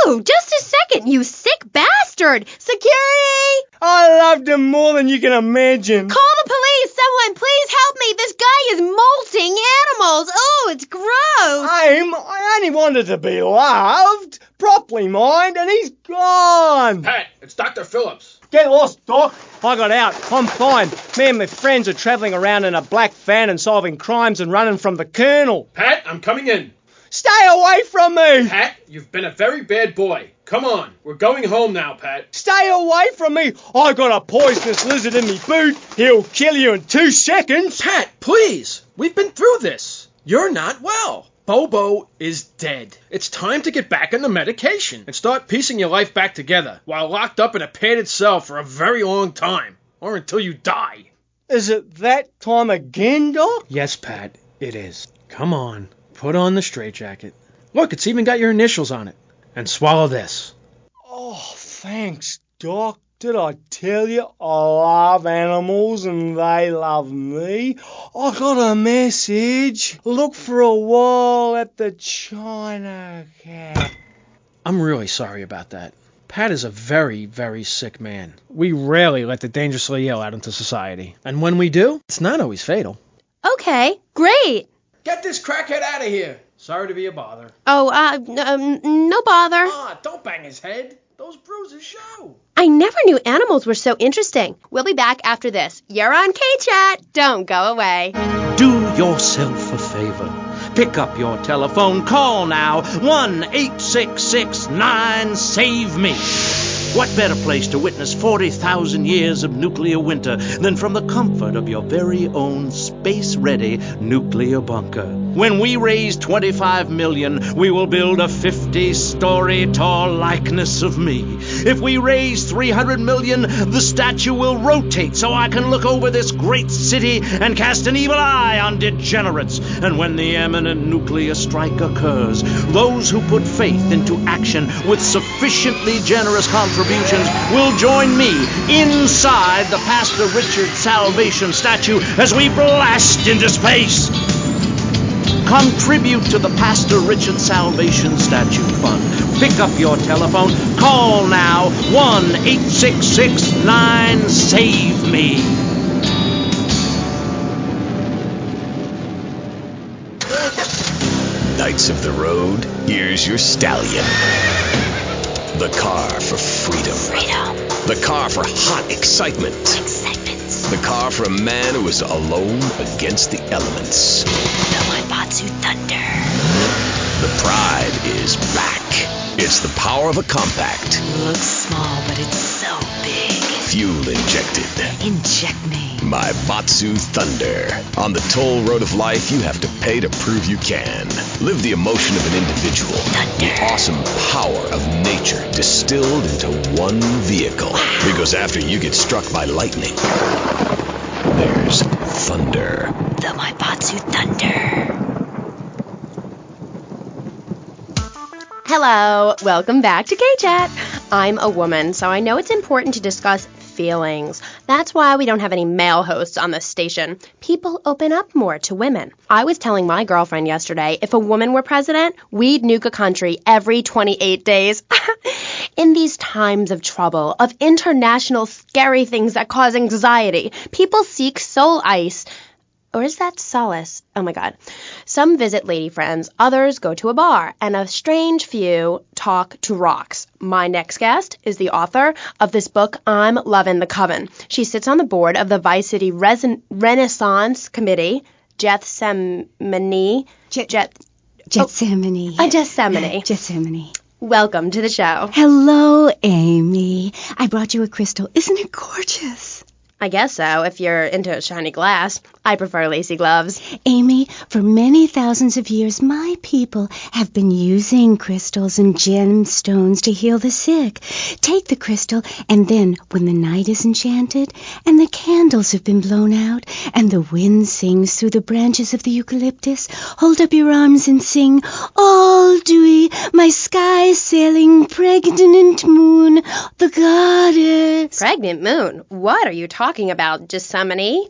ooh, just a second, you sick bastard. Security! I loved him more than you can imagine. Call the police! Someone, please help me! This guy is molting animals! Oh, it's gross! Aim, I only wanted to be loved, properly, mind, and he's gone! Pat, it's Dr. Phillips. Get lost, Doc. I got out. I'm fine. Me and my friends are travelling around in a black van and solving crimes and running from the Colonel. Pat, I'm coming in. Stay away from me! Pat, you've been a very bad boy. Come on, we're going home now, Pat. Stay away from me! I got a poisonous lizard in me boot. He'll kill you in 2 seconds. Pat, please! We've been through this. You're not well. Bobo is dead. It's time to get back on the medication and start piecing your life back together while locked up in a padded cell for a very long time. Or until you die. Is it that time again, Doc? Yes, Pat, it is. Come on. Put on the straitjacket. Look, it's even got your initials on it. And swallow this. Oh, thanks, Doc. Did I tell you I love animals and they love me? I got a message. Look for a while at the China Cat. I'm really sorry about that. Pat is a very, very sick man. We rarely let the dangerously ill out into society. And when we do, it's not always fatal. Okay, great. Get this crackhead out of here. Sorry to be a bother. Oh, no bother. Don't bang his head. Those bruises show. I never knew animals were so interesting. We'll be back after this. You're on K-Chat. Don't go away. Do yourself a favor. Pick up your telephone. Call now. 1-866-9-SAVE-ME. What better place to witness 40,000 years of nuclear winter than from the comfort of your very own space-ready nuclear bunker? When we raise 25 million, we will build a 50-story tall likeness of me. If we raise 300 million, the statue will rotate so I can look over this great city and cast an evil eye on degenerates. And when the imminent nuclear strike occurs, those who put faith into action with sufficiently generous contributions will join me inside the Pastor Richard Salvation statue as we blast into space. Contribute to the Pastor Richard Salvation Statue Fund. Pick up your telephone. Call now. 1-866-9-SAVE-ME. Knights of the road, here's your stallion. The car for freedom. The car for hot excitement. The car for a man who is alone against the elements. The Maibatsu Thunder. The pride is back. It's the power of a compact. Looks small, but it's so big. Fuel injected. Inject me. Maibatsu Thunder. On the toll road of life, you have to pay to prove you can. Live the emotion of an individual. Thunder. The awesome power of nature distilled into one vehicle. Because after you get struck by lightning, there's thunder. The Maibatsu Thunder. Hello, welcome back to K-Chat. I'm a woman, so I know it's important to discuss feelings. That's why we don't have any male hosts on this station. People open up more to women. I was telling my girlfriend yesterday, if a woman were president, we'd nuke a country every 28 days. In these times of trouble, of international scary things that cause anxiety, people seek soul ice. Or is that solace? Oh my God. Some visit lady friends, others go to a bar, and a strange few talk to rocks. My next guest is the author of this book, I'm Lovin' the Coven. She sits on the board of the Vice City Renaissance Committee, Gethsemane. Gethsemane. Welcome to the show. Hello, Amy. I brought you a crystal. Isn't it gorgeous? I guess so, if you're into shiny glass. I prefer lacy gloves. Amy, for many thousands of years, my people have been using crystals and gemstones to heal the sick. Take the crystal, and then, when the night is enchanted, and the candles have been blown out, and the wind sings through the branches of the eucalyptus, hold up your arms and sing, all dewy, my sky-sailing pregnant moon, the goddess. Pregnant moon? What are you talking about? Gethsemane?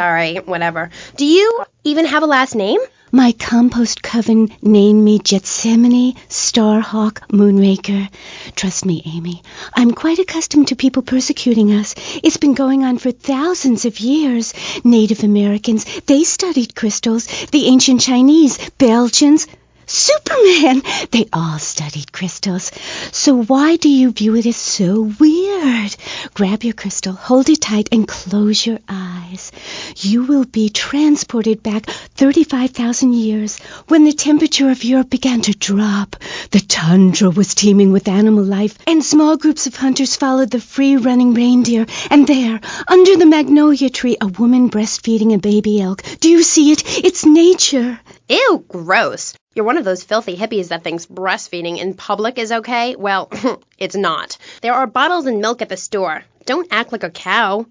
Sorry, whatever. Do you even have a last name? My compost coven named me Gethsemane Starhawk Moonraker. Trust me, Amy, I'm quite accustomed to people persecuting us. It's been going on for thousands of years. Native Americans, they studied crystals. The ancient Chinese, Belgians, Superman, they all studied crystals. So why do you view it as so weird? Grab your crystal, hold it tight, and close your eyes. You will be transported back 35,000 years when the temperature of Europe began to drop. The tundra was teeming with animal life, and small groups of hunters followed the free-running reindeer. And there, under the magnolia tree, a woman breastfeeding a baby elk. Do you see it? It's nature. Ew, gross. You're one of those filthy hippies that thinks breastfeeding in public is okay? Well, it's not. There are bottles and milk at the store. Don't act like a cow.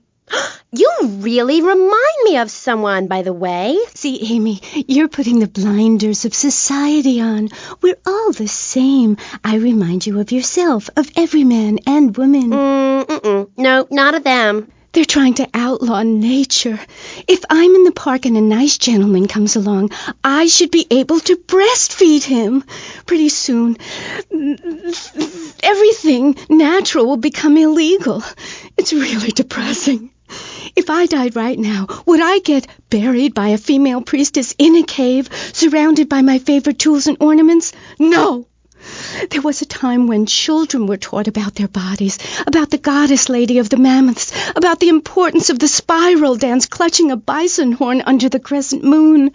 You really remind me of someone, by the way. See, Amy, you're putting the blinders of society on. We're all the same. I remind you of yourself, of every man and woman. No, not of them. They're trying to outlaw nature. If I'm in the park and a nice gentleman comes along, I should be able to breastfeed him. Pretty soon, everything natural will become illegal. It's really depressing. If I died right now, would I get buried by a female priestess in a cave, surrounded by my favorite tools and ornaments? No! There was a time when children were taught about their bodies, about the goddess lady of the mammoths, about the importance of the spiral dance clutching a bison horn under the crescent moon.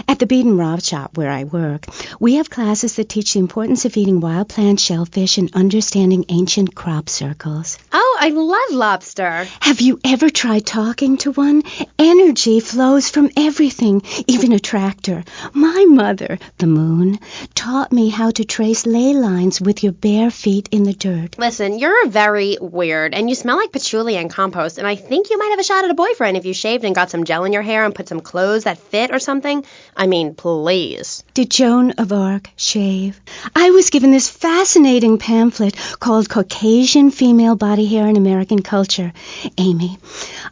At the Beeden Rob shop where I work, we have classes that teach the importance of eating wild plant shellfish and understanding ancient crop circles. Oh, I love lobster. Have you ever tried talking to one? Energy flows from everything, even a tractor. My mother, the moon, taught me how to trace ley lines with your bare feet in the dirt. Listen, you're very weird, and you smell like patchouli and compost, and I think you might have a shot at a boyfriend if you shaved and got some gel in your hair and put some clothes that fit or something. I mean, please. Did Joan of Arc shave? I was given this fascinating pamphlet called Caucasian Female Body Hair in American Culture. Amy,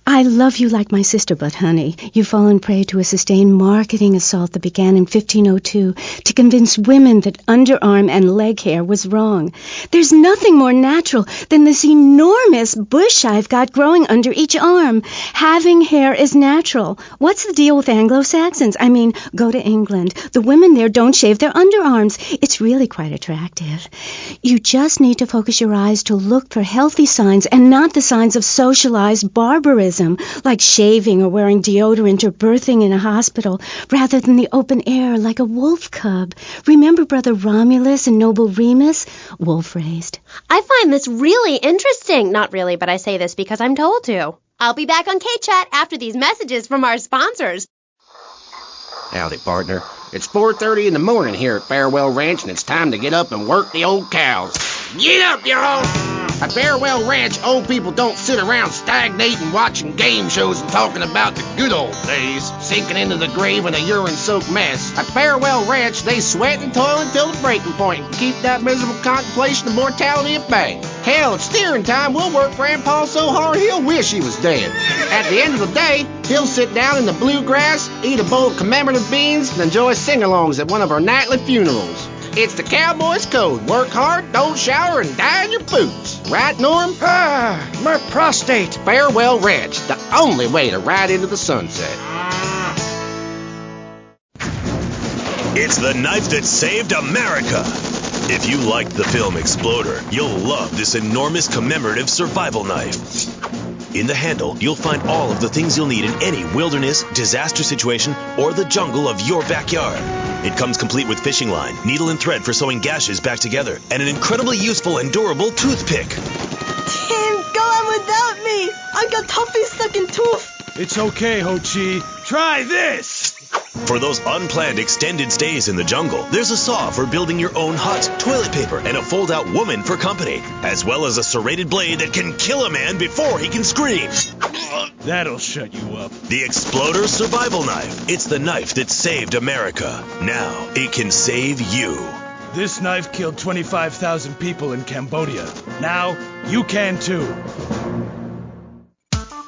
I love you like my sister, but honey, you've fallen prey to a sustained marketing assault that began in 1502 to convince women that underarm and leg hair was wrong. There's nothing more natural than this enormous bush I've got growing under each arm. Having hair is natural. What's the deal with Anglo-Saxons? I mean, go to England. The women there don't shave their underarms. It's really quite attractive. You just need to focus your eyes to look for healthy signs and not the signs of socialized barbarism, like shaving or wearing deodorant or birthing in a hospital, rather than the open air like a wolf cub. Remember Brother Romulus and Noble Remus? Wolf-raised. I find this really interesting. Not really, but I say this because I'm told to. I'll be back on K-Chat after these messages from our sponsors. Howdy, partner. It's 4:30 in the morning here at Farewell Ranch, and it's time to get up and work the old cows. Get up, y'all! At Farewell Ranch, old people don't sit around stagnating, watching game shows and talking about the good old days, sinking into the grave in a urine-soaked mess. At Farewell Ranch, they sweat and toil until the breaking point and keep that miserable contemplation of mortality at bay. Hell, at steering time, we'll work Grandpa so hard he'll wish he was dead. At the end of the day, he'll sit down in the bluegrass, eat a bowl of commemorative beans, and enjoy sing-alongs at one of our nightly funerals. It's the cowboy's code. Work hard, don't shower, and die in your boots. Right, Norm? My prostate. Farewell Ranch, the only way to ride into the sunset. It's the knife that saved America. If you liked the film Exploder, you'll love this enormous commemorative survival knife. In the handle, you'll find all of the things you'll need in any wilderness, disaster situation, or the jungle of your backyard. It comes complete with fishing line, needle and thread for sewing gashes back together, and an incredibly useful and durable toothpick. Tim, go on without me. I got toffee-sucking tooth. It's okay, Ho-Chi. Try this. For those unplanned extended stays in the jungle, there's a saw for building your own hut, toilet paper, and a fold-out woman for company, as well as a serrated blade that can kill a man before he can scream. That'll shut you up. The Exploder Survival Knife. It's the knife that saved America. Now, it can save you. This knife killed 25,000 people in Cambodia. Now, you can too.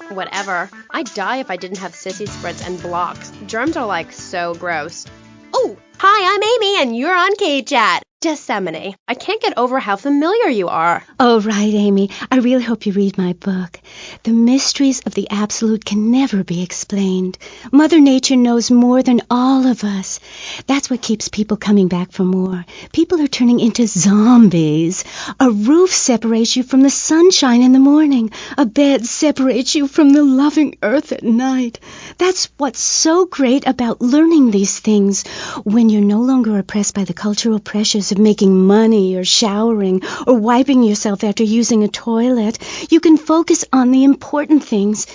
Whatever. I'd die if I didn't have sissy spreads and blocks. Germs are like so gross. Oh, hi, I'm Amy and you're on K-Chat. Gethsemane. I can't get over how familiar you are. Oh, right, Amy. I really hope you read my book. The mysteries of the absolute can never be explained. Mother Nature knows more than all of us. That's what keeps people coming back for more. People are turning into zombies. A roof separates you from the sunshine in the morning. A bed separates you from the loving earth at night. That's what's so great about learning these things. When you're no longer oppressed by the cultural pressures of making money or showering or wiping yourself after using a toilet, you can focus on the important things.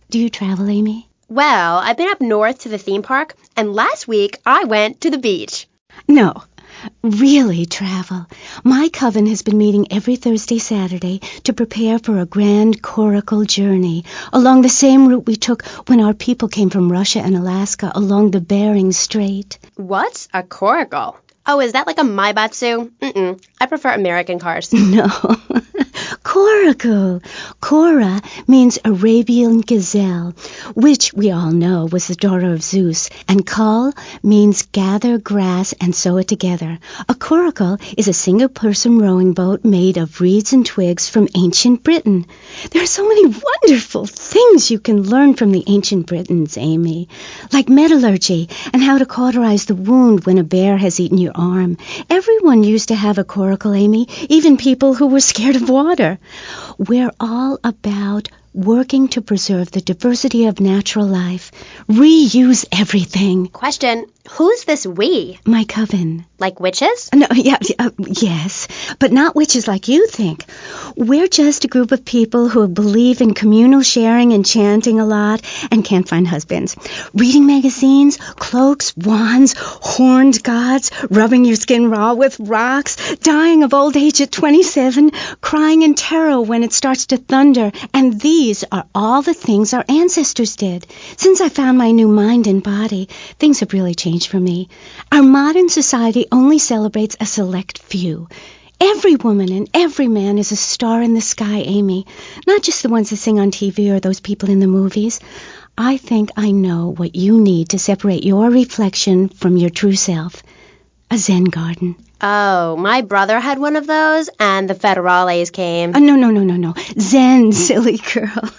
Do you travel, Amy? Well, I've been up north to the theme park, and last week I went to the beach. No, really travel. My coven has been meeting every Thursday, Saturday to prepare for a grand coracle journey along the same route we took when our people came from Russia and Alaska along the Bering Strait. What's a coracle? Oh, is that like a Maibatsu? I prefer American cars. No. Coracle. Cora means Arabian gazelle, which we all know was the daughter of Zeus, and Kal means gather grass and sew it together. A coracle is a single-person rowing boat made of reeds and twigs from ancient Britain. There are so many wonderful things you can learn from the ancient Britons, Amy, like metallurgy and how to cauterize the wound when a bear has eaten your arm. Everyone used to have a coracle, Amy, even people who were scared of water. We're all about working to preserve the diversity of natural life. Reuse everything. Question, who's this we? My coven. Like witches? No, yes, but not witches like you think. We're just a group of people who believe in communal sharing and chanting a lot and can't find husbands. Reading magazines, cloaks, wands, horned gods, rubbing your skin raw with rocks, dying of old age at 27, crying in terror when it starts to thunder. And these are all the things our ancestors did. Since I found my new mind and body, things have really changed for me. Our modern society only celebrates a select few. Every woman and every man is a star in the sky, Amy. Not just the ones that sing on TV or those people in the movies. I think I know what you need to separate your reflection from your true self. A Zen garden. Oh, my brother had one of those, and the federales came. No. Zen, silly girl.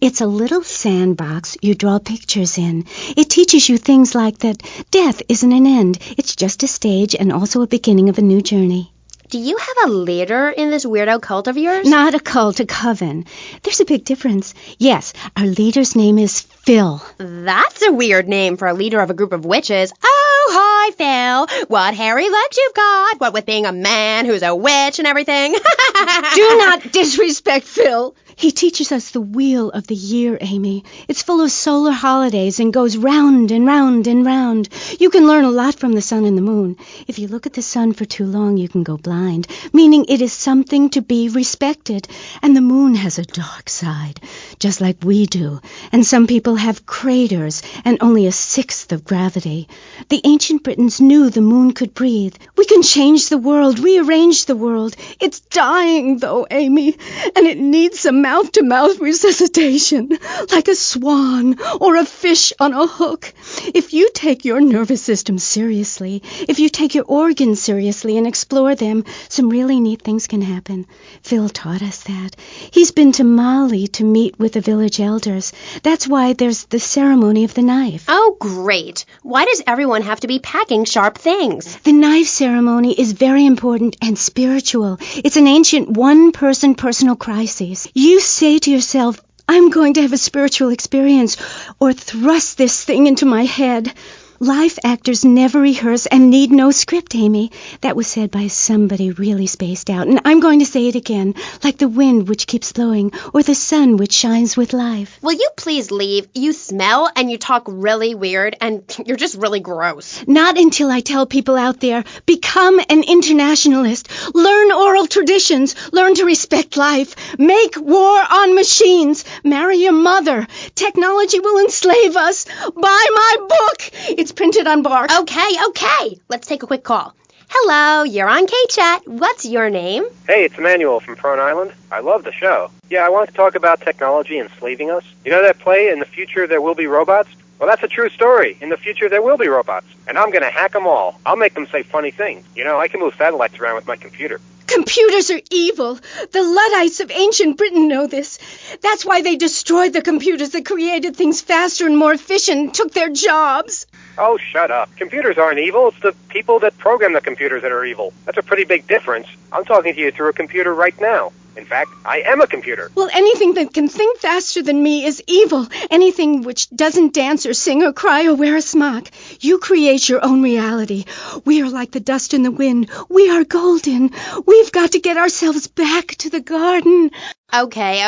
It's a little sandbox you draw pictures in. It teaches you things like that death isn't an end. It's just a stage and also a beginning of a new journey. Do you have a leader in this weirdo cult of yours? Not a cult, a coven. There's a big difference. Yes, our leader's name is Phil. That's a weird name for a leader of a group of witches. Oh, hi, Phil. What hairy legs you've got. What with being a man who's a witch and everything. Do not disrespect Phil. He teaches us the wheel of the year, Amy. It's full of solar holidays and goes round and round and round. You can learn a lot from the sun and the moon. If you look at the sun for too long, you can go blind, meaning it is something to be respected. And the moon has a dark side, just like we do. And some people have craters and only a sixth of gravity. The ancient Britons knew the moon could breathe. We can change the world, rearrange the world. It's dying, though, Amy, and it needs some mouth-to-mouth resuscitation, like a swan or a fish on a hook. If you take your nervous system seriously, if you take your organs seriously and explore them, some really neat things can happen. Phil taught us that. He's been to Mali to meet with the village elders. That's why there's the ceremony of the knife. Oh, great. Why does everyone have to be packing sharp things? The knife ceremony is very important and spiritual. It's an ancient one-person personal crisis. You say to yourself, I'm going to have a spiritual experience, or thrust this thing into my head. Life actors never rehearse and need no script, Amy. That was said by somebody really spaced out, and I'm going to say it again, like the wind which keeps blowing, or the sun which shines with life. Will you please leave? You smell and you talk really weird, and you're just really gross. Not until I tell people out there, become an internationalist. Learn oral traditions. Learn to respect life. Make war on machines. Marry your mother. Technology will enslave us. Buy my book. It's printed on bark. Okay. Let's take a quick call. Hello, you're on K-Chat. What's your name? Hey, it's Emmanuel from Prone Island. I love the show. Yeah, I wanted to talk about technology enslaving us. You know that play, In the Future There Will Be Robots? Well, that's a true story. In the future, there will be robots. And I'm going to hack them all. I'll make them say funny things. You know, I can move satellites around with my computer. Computers are evil. The Luddites of ancient Britain know this. That's why they destroyed the computers that created things faster and more efficient and took their jobs. Oh, shut up. Computers aren't evil. It's the people that program the computers that are evil. That's a pretty big difference. I'm talking to you through a computer right now. In fact, I am a computer. Well, anything that can think faster than me is evil. Anything which doesn't dance or sing or cry or wear a smock. You create your own reality. We are like the dust in the wind. We are golden. We've got to get ourselves back to the garden. Okay.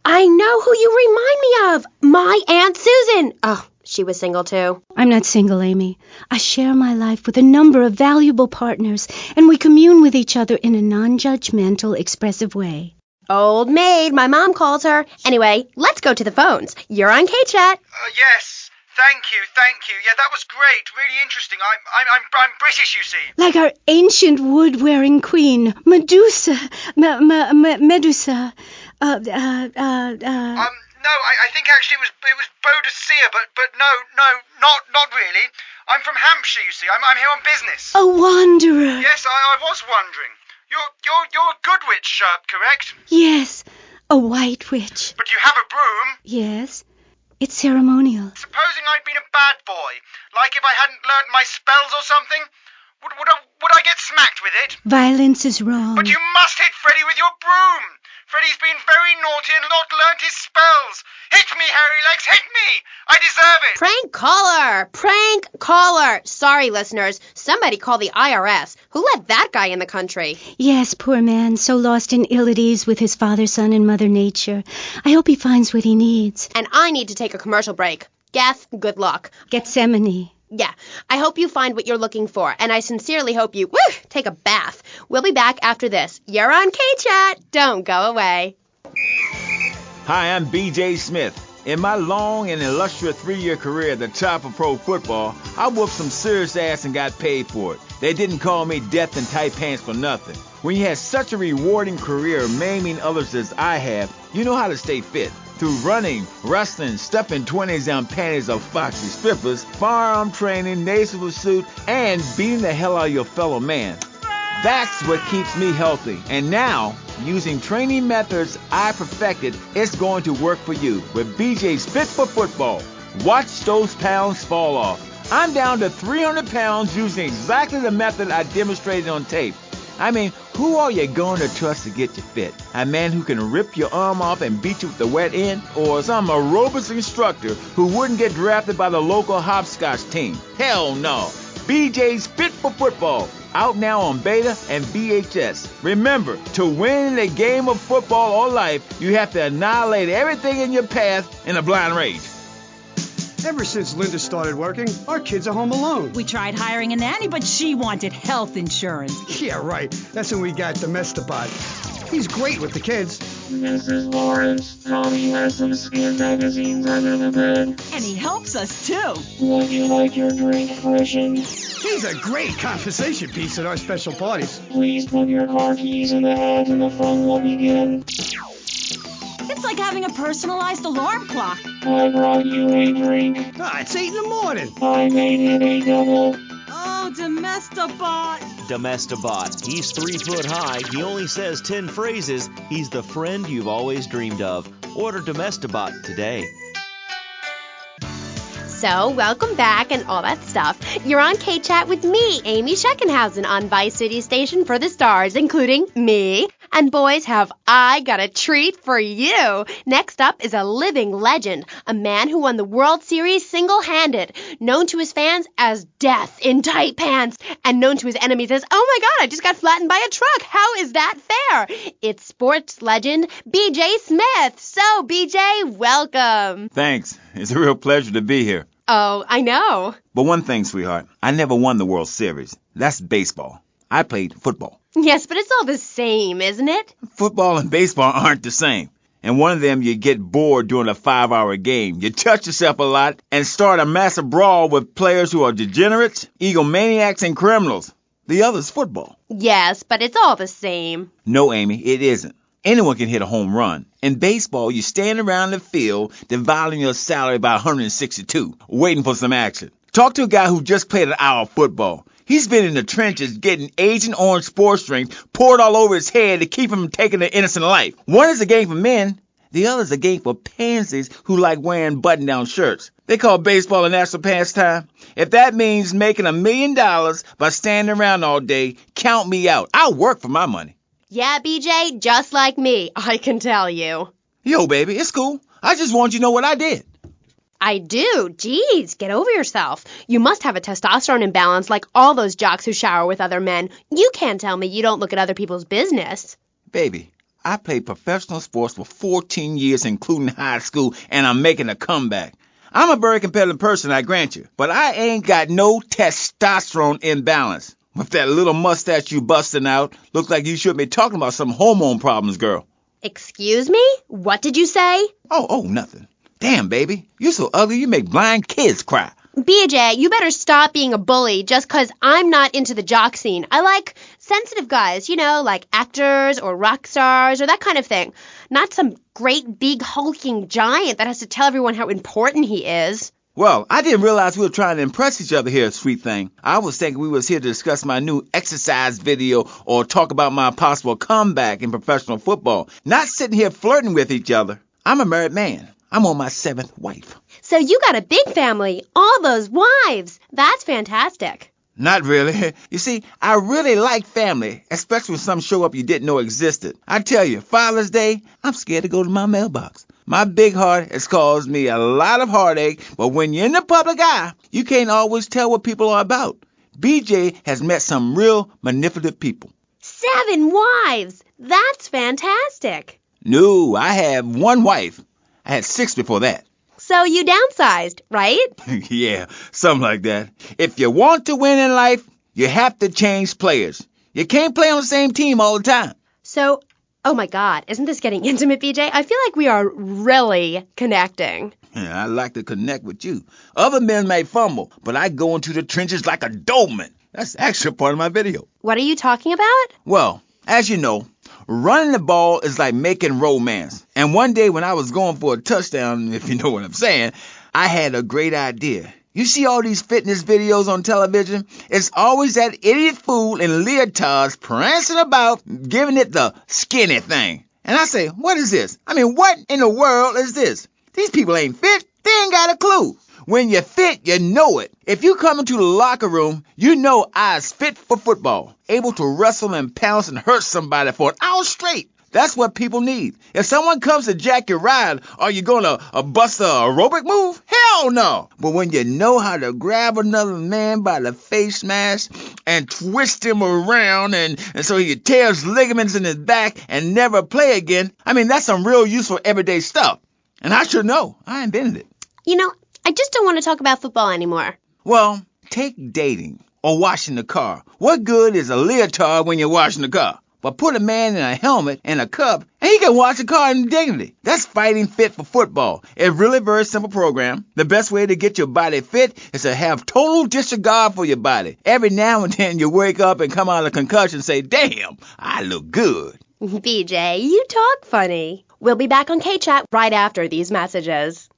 I know who you remind me of. My Aunt Susan. Oh, she was single too. I'm not single, Amy. I share my life with a number of valuable partners, and we commune with each other in a non-judgmental, expressive way. Old maid, my mom calls her. Anyway, let's go to the phones. You're on K-Chat. Yes. Thank you. Yeah, that was great. Really interesting. I'm British, you see. Like our ancient wood-wearing queen, Medusa. Medusa. No, I think actually it was Boadicea, but no, not really. I'm from Hampshire, you see. I'm here on business. A wanderer. Yes, I was wondering. You're a good witch, correct? Yes, a white witch. But you have a broom. Yes, it's ceremonial. Supposing I'd been a bad boy, like if I hadn't learned my spells or something, would I get smacked with it? Violence is wrong. But you must hit Freddy with your broom. Freddy's been very naughty and not learnt his spells. Hit me, Hairy Legs, hit me! I deserve it! Prank caller! Prank caller! Sorry, listeners. Somebody call the IRS. Who let that guy in the country? Yes, poor man, so lost and ill at ease with his father, son, and Mother Nature. I hope he finds what he needs. And I need to take a commercial break. Geth, good luck. Gethsemane. Yeah, I hope you find what you're looking for, and I sincerely hope you, take a bath. We'll be back after this. You're on K-Chat. Don't go away. Hi, I'm B.J. Smith. In my long and illustrious 3-year career at the top of pro football, I whooped some serious ass and got paid for it. They didn't call me Death in Tight Pants for nothing. When you have such a rewarding career maiming others as I have, you know how to stay fit. Through running, wrestling, stuffing 20s down panties of foxy strippers, firearm training, nasal pursuit, and beating the hell out of your fellow man. That's what keeps me healthy. And now, using training methods I perfected, it's going to work for you with BJ's Fit for Football. Watch those pounds fall off. I'm down to 300 pounds using exactly the method I demonstrated on tape. I mean, who are you going to trust to get you fit? A man who can rip your arm off and beat you with the wet end? Or some aerobics instructor who wouldn't get drafted by the local hopscotch team? Hell no. BJ's Fit for Football. Out now on Beta and VHS. Remember, to win a game of football or life, you have to annihilate everything in your path in a blind rage. Ever since Linda started working, our kids are home alone. We tried hiring a nanny, but she wanted health insurance. Yeah, right. That's when we got Domestabot. He's great with the kids. Mrs. Lawrence, Tommy has some skin magazines under the bed. And he helps us, too. Would you like your drink freshened? He's a great conversation piece at our special parties. Please put your car keys in the hat and the fun will begin. It's like having a personalized alarm clock. I brought you a drink. It's 8 in the morning. I made it a double. Oh, Domestabot. Domestabot. He's 3 foot high. He only says 10 phrases. He's the friend you've always dreamed of. Order Domestabot today. So, welcome back and all that stuff. You're on K-Chat with me, Amy Scheckenhausen, on Vice City Station for the stars, including me. And boys, have I got a treat for you. Next up is a living legend, a man who won the World Series single-handed, known to his fans as Death in Tight Pants, and known to his enemies as, oh my God, I just got flattened by a truck. How is that fair? It's sports legend B.J. Smith. So, B.J., welcome. Thanks. It's a real pleasure to be here. Oh, I know. But one thing, sweetheart, I never won the World Series. That's baseball. I played football. Yes, but it's all the same, isn't it? Football and baseball aren't the same. In one of them, you get bored during a 5-hour game. You touch yourself a lot and start a massive brawl with players who are degenerates, egomaniacs, and criminals. The other's football. Yes, but it's all the same. No, Amy, it isn't. Anyone can hit a home run. In baseball, you stand around the field dividing your salary by 162, waiting for some action. Talk to a guy who just played an hour of football. He's been in the trenches getting Agent Orange sports drink poured all over his head to keep him from taking an innocent life. One is a game for men. The other is a game for pansies who like wearing button-down shirts. They call baseball a national pastime. If that means making $1 million by standing around all day, count me out. I'll work for my money. Yeah, BJ, just like me, I can tell you. Yo, baby, it's cool. I just want you to know what I did. I do. Jeez, get over yourself. You must have a testosterone imbalance like all those jocks who shower with other men. You can't tell me you don't look at other people's business. Baby, I played professional sports for 14 years, including high school, and I'm making a comeback. I'm a very competitive person, I grant you, but I ain't got no testosterone imbalance. With that little mustache you busting out, looks like you should be talking about some hormone problems, girl. Excuse me? What did you say? Oh, nothing. Damn, baby, you're so ugly you make blind kids cry. BJ, you better stop being a bully just 'cause I'm not into the jock scene. I like sensitive guys, you know, like actors or rock stars or that kind of thing. Not some great big hulking giant that has to tell everyone how important he is. Well, I didn't realize we were trying to impress each other here, sweet thing. I was thinking we was here to discuss my new exercise video or talk about my possible comeback in professional football. Not sitting here flirting with each other. I'm a married man. I'm on my 7th wife. So you got a big family. All those wives. That's fantastic. Not really. You see, I really like family, especially when some show up you didn't know existed. I tell you, Father's Day, I'm scared to go to my mailbox. My big heart has caused me a lot of heartache, but when you're in the public eye, you can't always tell what people are about. BJ has met some real manipulative people. 7 wives! That's fantastic. No, I have 1 wife. I had 6 before that. So you downsized, right? Yeah, something like that. If you want to win in life, you have to change players. You can't play on the same team all the time. So, oh my God, isn't this getting intimate, BJ? I feel like we are really connecting. Yeah, I like to connect with you. Other men may fumble, but I go into the trenches like a Doberman. That's actually part of my video. What are you talking about? Well, as you know, running the ball is like making romance. And one day when I was going for a touchdown, if you know what I'm saying, I had a great idea. You see all these fitness videos on television? It's always that idiot fool in leotards prancing about, giving it the skinny thing. And I say, what is this? I mean, what in the world is this? These people ain't fit. They ain't got a clue. When you're fit, you know it. If you come into the locker room, you know I's fit for football, able to wrestle and pounce and hurt somebody for an hour straight. That's what people need. If someone comes to jack your ride, are you going to bust a aerobic move? Hell no. But when you know how to grab another man by the face mask and twist him around and so he tears ligaments in his back and never play again, I mean, that's some real useful everyday stuff. And I should know. I invented it. You know, I just don't want to talk about football anymore. Well, take dating or washing the car. What good is a leotard when you're washing the car? But put a man in a helmet and a cup, and he can wash the car in dignity. That's fighting fit for football. A really very simple program. The best way to get your body fit is to have total disregard for your body. Every now and then you wake up and come out of concussion and say, damn, I look good. BJ, you talk funny. We'll be back on K-Chat right after these messages.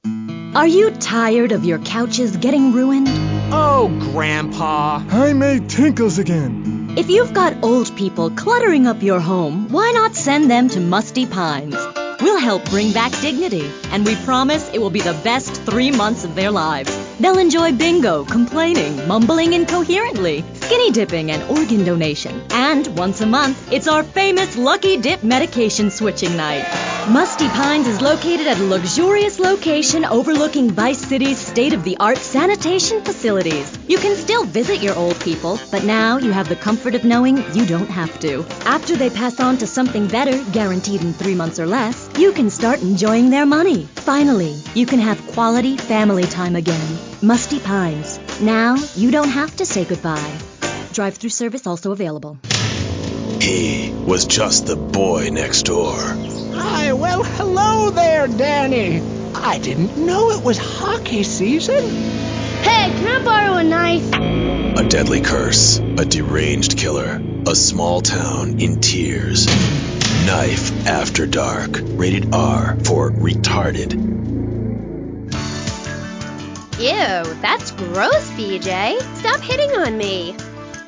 Are you tired of your couches getting ruined? Oh, Grandpa. I made tinkles again. If you've got old people cluttering up your home, why not send them to Musty Pines? We'll help bring back dignity, and we promise it will be the best 3 months of their lives. They'll enjoy bingo, complaining, mumbling incoherently, skinny dipping, and organ donation. And once a month, it's our famous Lucky Dip medication switching night. Musty Pines is located at a luxurious location overlooking Vice City's state-of-the-art sanitation facilities. You can still visit your old people, but now you have the comfort of knowing you don't have to. After they pass on to something better, guaranteed in 3 months or less, you can start enjoying their money. Finally, you can have quality family time again. Musty Pines. Now, you don't have to say goodbye. Drive-through service also available. He was just the boy next door. Hi, well, hello there, Danny. I didn't know it was hockey season. Hey, can I borrow a knife? A deadly curse, a deranged killer, a small town in tears. Knife After Dark, rated R for retarded. Ew, that's gross, BJ. Stop hitting on me.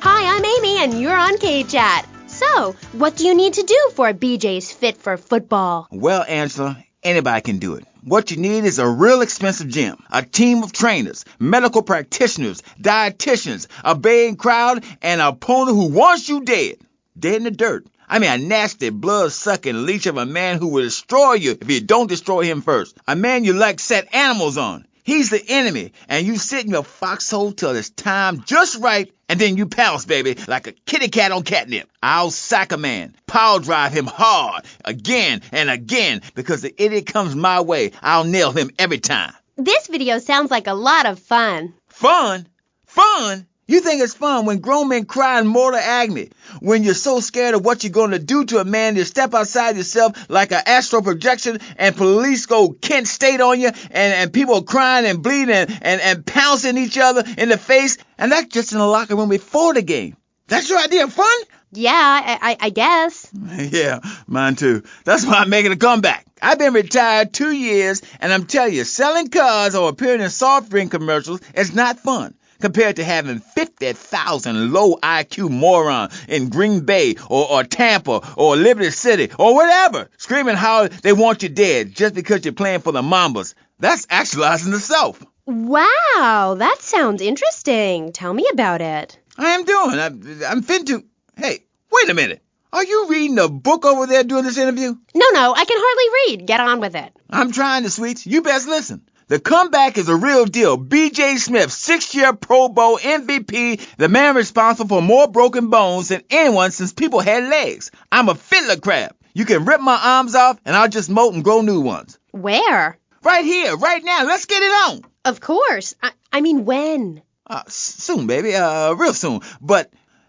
Hi, I'm Amy, and you're on K-Chat. So, what do you need to do for BJ's Fit for Football? Well, Angela, anybody can do it. What you need is a real expensive gym, a team of trainers, medical practitioners, dietitians, a baying crowd, and an opponent who wants you dead. Dead in the dirt. I mean, a nasty, blood-sucking leech of a man who will destroy you if you don't destroy him first. A man you like set animals on. He's the enemy, and you sit in your foxhole till it's time just right, and then you pounce, baby, like a kitty cat on catnip. I'll sack a man, power drive him hard, again and again, because the idiot comes my way. I'll nail him every time. This video sounds like a lot of fun. Fun? Fun? You think it's fun when grown men cry in mortal agony, when you're so scared of what you're going to do to a man, you step outside yourself like an astral projection and police go Kent State on you and people are crying and bleeding and pouncing each other in the face, and that's just in the locker room before the game. That's your idea of fun? Yeah, I guess. Yeah, mine too. That's why I'm making a comeback. I've been retired 2 years, and I'm telling you, selling cars or appearing in soft drink commercials is not fun compared to having 50,000 low IQ morons in Green Bay or Tampa or Liberty City or whatever screaming how they want you dead just because you're playing for the Mambas. That's actualizing the South. Wow, that sounds interesting. Tell me about it. I am doing. I'm fin to... Hey, wait a minute. Are you reading a book over there during this interview? No, I can hardly read. Get on with it. I'm trying to, sweets. You best listen. The comeback is a real deal. B.J. Smith, 6-year Pro Bowl MVP, the man responsible for more broken bones than anyone since people had legs. I'm a fiddler crab. You can rip my arms off, and I'll just molt and grow new ones. Where? Right here, right now. Let's get it on. Of course. I mean, when? Soon, baby. Real soon.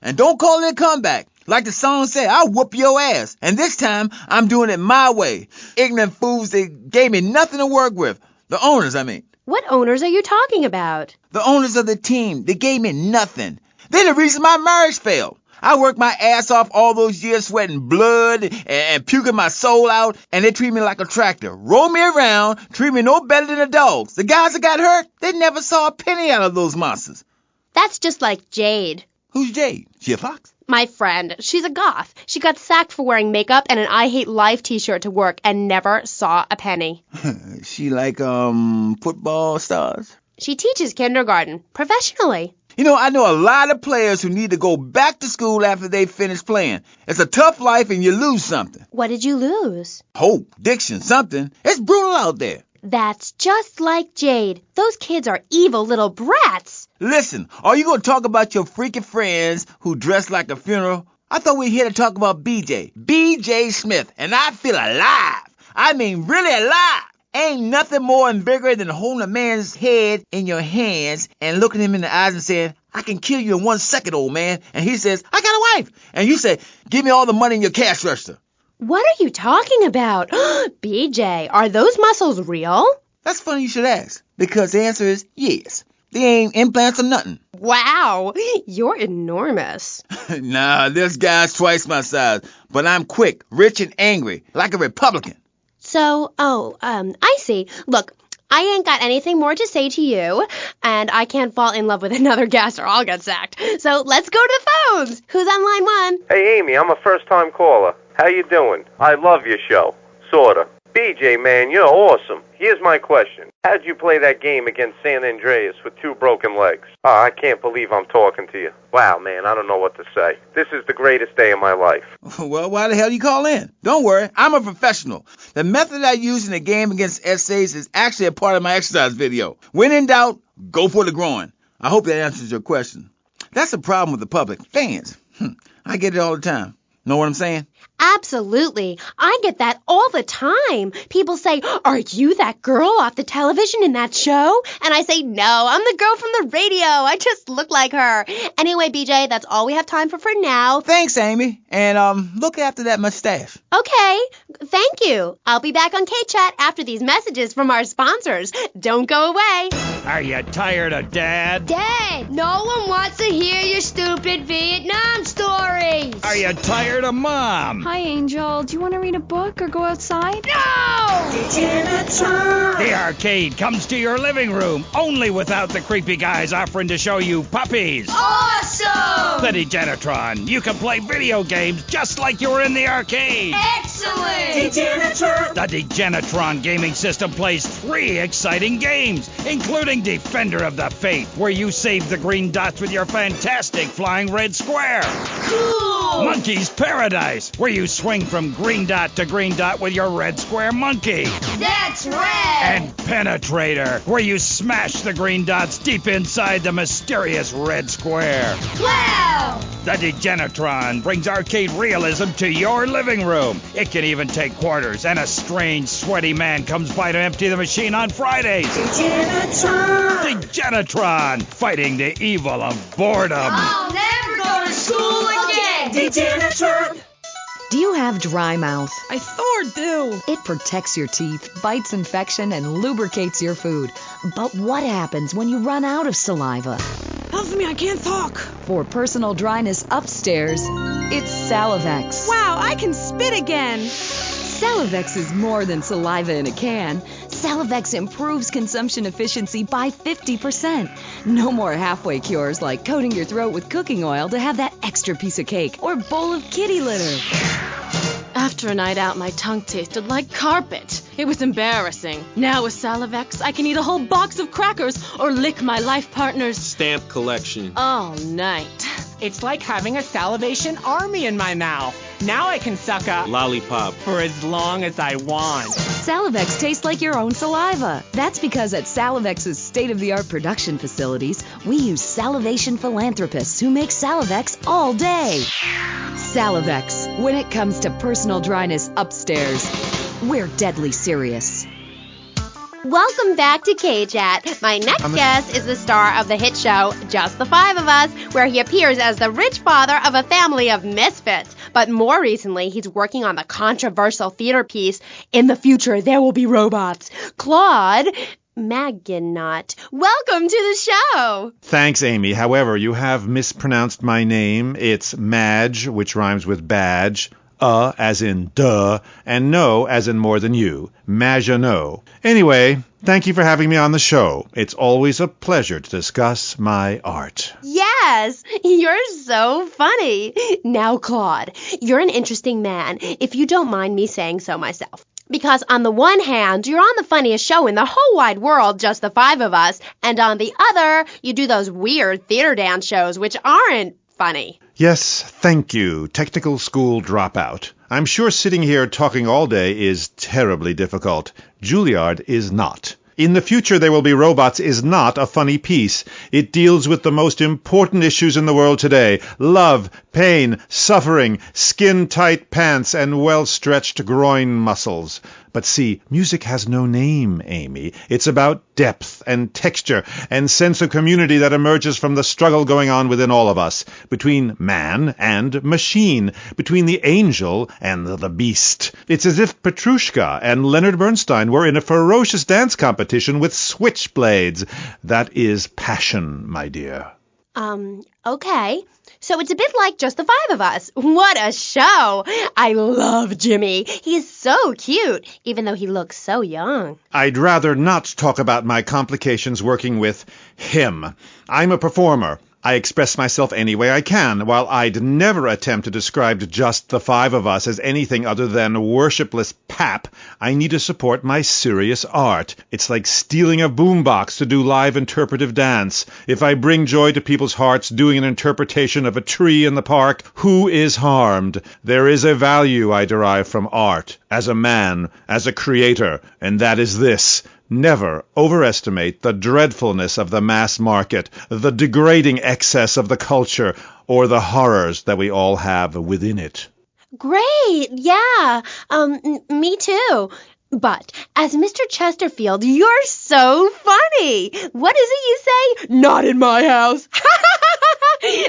And don't call it a comeback. Like the song said, I'll whoop your ass. And this time, I'm doing it my way. Ignorant fools, they gave me nothing to work with. The owners, I mean. What owners are you talking about? The owners of the team. They gave me nothing. They're the reason my marriage failed. I worked my ass off all those years sweating blood and puking my soul out, and they treat me like a tractor. Roll me around, treat me no better than the dogs. The guys that got hurt, they never saw a penny out of those monsters. That's just like Jade. Who's Jade? She a fox? My friend. She's a goth. She got sacked for wearing makeup and an I Hate Life t-shirt to work and never saw a penny. She like, football stars? She teaches kindergarten, professionally. You know, I know a lot of players who need to go back to school after they finish playing. It's a tough life and you lose something. What did you lose? Hope, diction, something. It's brutal out there. That's just like Jade. Those kids are evil little brats. Listen, are you going to talk about your freaky friends who dress like a funeral? I thought we were here to talk about B.J. B.J. Smith, and I feel alive. I mean really alive. Ain't nothing more invigorating than holding a man's head in your hands and looking him in the eyes and saying, I can kill you in 1 second, old man. And he says, I got a wife. And you say, give me all the money in your cash register. What are you talking about? BJ, are those muscles real? That's funny you should ask, because the answer is yes. They ain't implants or nothing. Wow, you're enormous. Nah, this guy's twice my size, but I'm quick, rich, and angry, like a Republican. So, I see. Look, I ain't got anything more to say to you, and I can't fall in love with another guest or I'll get sacked. So let's go to the phones. Who's on line 1? Hey, Amy, I'm a first-time caller. How you doing? I love your show. Sorta. BJ, man, you're awesome. Here's my question. How'd you play that game against San Andreas with 2 broken legs? Oh, I can't believe I'm talking to you. Wow, man, I don't know what to say. This is the greatest day of my life. Well, why the hell you call in? Don't worry, I'm a professional. The method I use in the game against essays is actually a part of my exercise video. When in doubt, go for the groin. I hope that answers your question. That's the problem with the public. Fans. I get it all the time. Know what I'm saying? Absolutely. I get that all the time. People say, are you that girl off the television in that show? And I say, no, I'm the girl from the radio. I just look like her. Anyway, BJ, that's all we have time for now. Thanks, Amy. And look after that mustache. Okay. Thank you. I'll be back on K-Chat after these messages from our sponsors. Don't go away. Are you tired of Dad? Dad, no one wants to hear your stupid Vietnam stories. Are you tired of Mom? Hi, Angel. Do you want to read a book or go outside? No! The arcade comes to your living room, only without the creepy guys offering to show you puppies. Awesome! The Degenitron. You can play video games just like you were in the arcade. Excellent! The Degenitron gaming system plays 3 exciting games, including Defender of the Faith, where you save the green dots with your fantastic flying red square. Cool! Monkey's Paradise, where you swing from green dot to green dot with your red square monkey. That's rad! And Penetrator, where you smash the green dots deep inside the mysterious red square. Wow! The Degenitron brings arcade realism to your living room. It can even take quarters, and a strange, sweaty man comes by to empty the machine on Fridays. Degenitron, fighting the evil of boredom. I'll never go to school again! Do you have dry mouth? I sure do. It protects your teeth, fights infection, and lubricates your food. But what happens when you run out of saliva? Help me, I can't talk. For personal dryness upstairs, it's Salivex. Wow, I can spit again. Salivex is more than saliva in a can. Salivex improves consumption efficiency by 50%. No more halfway cures like coating your throat with cooking oil to have that extra piece of cake or bowl of kitty litter. After a night out, my tongue tasted like carpet. It was embarrassing. Now with Salivex, I can eat a whole box of crackers or lick my life partner's stamp collection all night. It's like having a salivation army in my mouth. Now I can suck a lollipop for as long as I want. Salivex tastes like your own saliva. That's because at Salivex's state-of-the-art production facilities, we use salivation philanthropists who make Salivex all day. Salivex, when it comes to personal dryness upstairs, we're deadly serious. Welcome back to K-Chat. My next guest is the star of the hit show, Just the Five of Us, where he appears as the rich father of a family of misfits. But more recently, he's working on the controversial theater piece, In the Future, There Will Be Robots. Claude Maginot, welcome to the show. Thanks, Amy. However, you have mispronounced my name. It's Madge, which rhymes with badge. As in duh, and no as in more than you. Maginot. Anyway, thank you for having me on the show. It's always a pleasure to discuss my art. Yes, you're so funny. Now, Claude, you're an interesting man, if you don't mind me saying so myself. Because on the one hand, you're on the funniest show in the whole wide world, Just the Five of Us, and on the other, you do those weird theater dance shows which aren't funny. Yes, thank you, technical school dropout. I'm sure sitting here talking all day is terribly difficult. Juilliard is not. In the Future There Will Be Robots is not a funny piece. It deals with the most important issues in the world today. Love, pain, suffering, skin-tight pants, and well-stretched groin muscles. But see, music has no name, Amy. It's about depth and texture and sense of community that emerges from the struggle going on within all of us, between man and machine, between the angel and the beast. It's as if Petrushka and Leonard Bernstein were in a ferocious dance competition with switchblades. That is passion, my dear. Okay. So it's a bit like Just the Five of Us. What a show! I love Jimmy. He's so cute, even though he looks so young. I'd rather not talk about my complications working with him. I'm a performer. I express myself any way I can, while I'd never attempt to describe Just the Five of Us as anything other than worshipless pap. I need to support my serious art. It's like stealing a boombox to do live interpretive dance. If I bring joy to people's hearts doing an interpretation of a tree in the park, who is harmed? There is a value I derive from art, as a man, as a creator, and that is this. Never overestimate the dreadfulness of the mass market, the degrading excess of the culture, or the horrors that we all have within it. Great, yeah, me too. But as Mr. Chesterfield, you're so funny. What is it you say? Not in my house.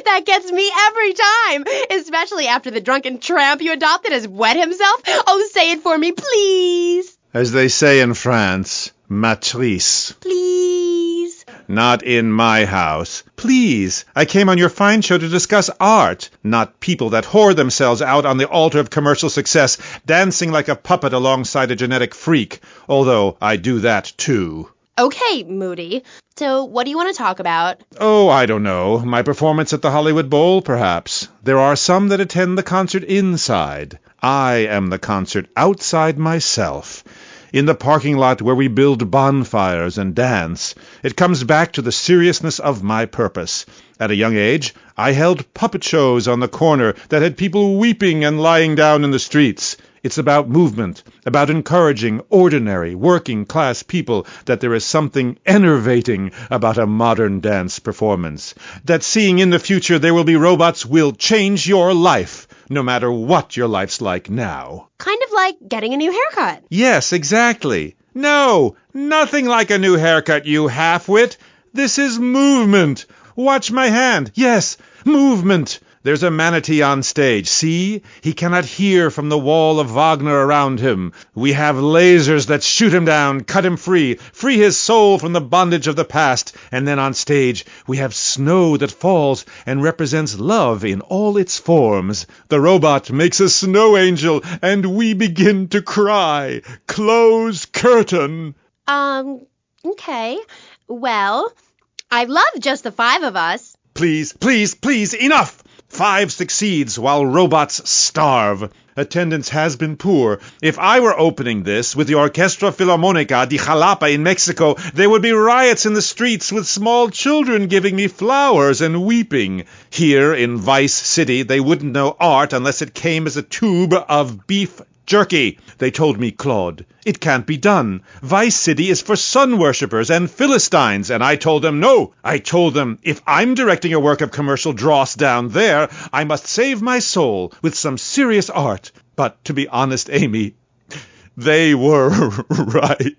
That gets me every time, especially after the drunken tramp you adopted has wet himself. Oh, say it for me, please. As they say in France, matrice. Please. Not in my house. Please. I came on your fine show to discuss art, not people that whore themselves out on the altar of commercial success, dancing like a puppet alongside a genetic freak, although I do that too. Okay, Moody. So what do you want to talk about? Oh, I don't know. My performance at the Hollywood Bowl, perhaps. There are some that attend the concert inside. I am the concert outside myself. In the parking lot where we build bonfires and dance. It comes back to the seriousness of my purpose. At a young age, I held puppet shows on the corner that had people weeping and lying down in the streets. It's about movement, about encouraging ordinary, working-class people that there is something enervating about a modern dance performance. That seeing in the future there will be robots will change your life, no matter what your life's like now. Kind of like getting a new haircut. Yes, exactly. No, nothing like a new haircut, you half-wit. This is movement. Watch my hand. Yes, movement. There's a manatee on stage. See? He cannot hear from the wall of Wagner around him. We have lasers that shoot him down, cut him free his soul from the bondage of the past. And then on stage, we have snow that falls and represents love in all its forms. The robot makes a snow angel, and we begin to cry. Close curtain. Okay. Well, I love Just the Five of Us. Please, please, please, enough! 5 succeeds while robots starve. Attendance has been poor. If I were opening this with the Orquestra Filarmonica de Jalapa in Mexico, there would be riots in the streets with small children giving me flowers and weeping. Here in Vice City, they wouldn't know art unless it came as a tube of beef jerky. They told me, Claude, it can't be done. Vice City is for sun worshippers and Philistines. And I told them, no. I told them, if I'm directing a work of commercial dross down there, I must save my soul with some serious art. But to be honest, Amy, they were right.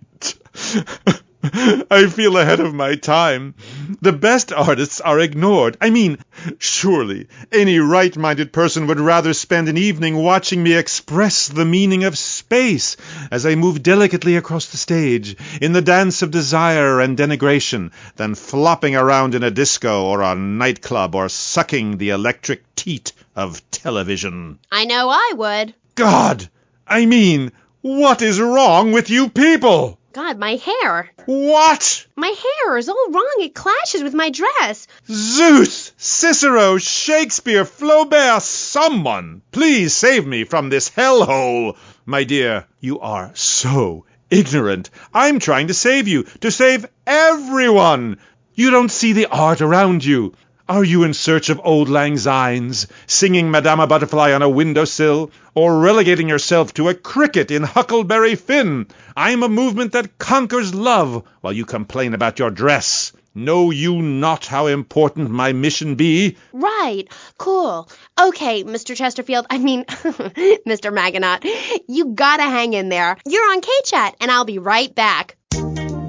I feel ahead of my time. The best artists are ignored. I mean, surely any right-minded person would rather spend an evening watching me express the meaning of space as I move delicately across the stage in the dance of desire and denigration than flopping around in a disco or a nightclub or sucking the electric teat of television. I know I would. God! I mean, what is wrong with you people? God, my hair. What? My hair is all wrong. It clashes with my dress. Zeus, Cicero, Shakespeare, Flaubert, someone, please save me from this hellhole. My dear, you are so ignorant. I'm trying to save you, to save everyone. You don't see the art around you. Are you in search of Auld Lang Synes, singing Madama Butterfly on a windowsill, or relegating yourself to a cricket in Huckleberry Finn? I'm a movement that conquers love, while you complain about your dress. Know you not how important my mission be? Right. Cool. Okay, Mr. Chesterfield. Mr. Maginot. You gotta hang in there. You're on K-Chat, and I'll be right back.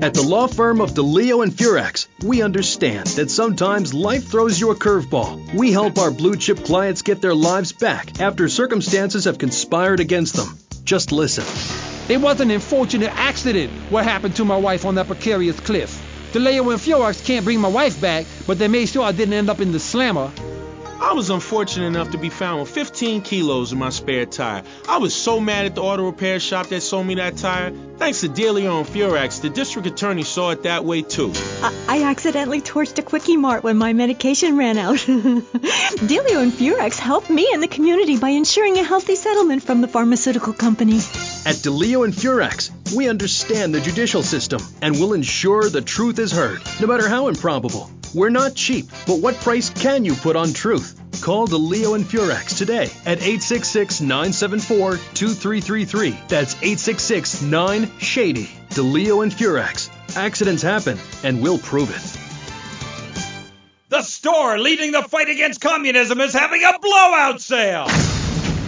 At the law firm of DeLeo and Furax, we understand that sometimes life throws you a curveball. We help our blue-chip clients get their lives back after circumstances have conspired against them. Just listen. It was an unfortunate accident what happened to my wife on that precarious cliff. DeLeo and Furax can't bring my wife back, but they made sure I didn't end up in the slammer. I was unfortunate enough to be found with 15 kilos in my spare tire. I was so mad at the auto repair shop that sold me that tire. Thanks to DeLeo and Furax, the district attorney saw it that way too. I accidentally torched a Quickie Mart when my medication ran out. DeLeo and Furax helped me and the community by ensuring a healthy settlement from the pharmaceutical company. At DeLeo and Furax, we understand the judicial system and will ensure the truth is heard, no matter how improbable. We're not cheap, but what price can you put on truth? Call DeLeo and Furax today at 866-974-2333. That's 866-9-SHADY. DeLeo and Furax. Accidents happen, and we'll prove it. The store leading the fight against communism is having a blowout sale!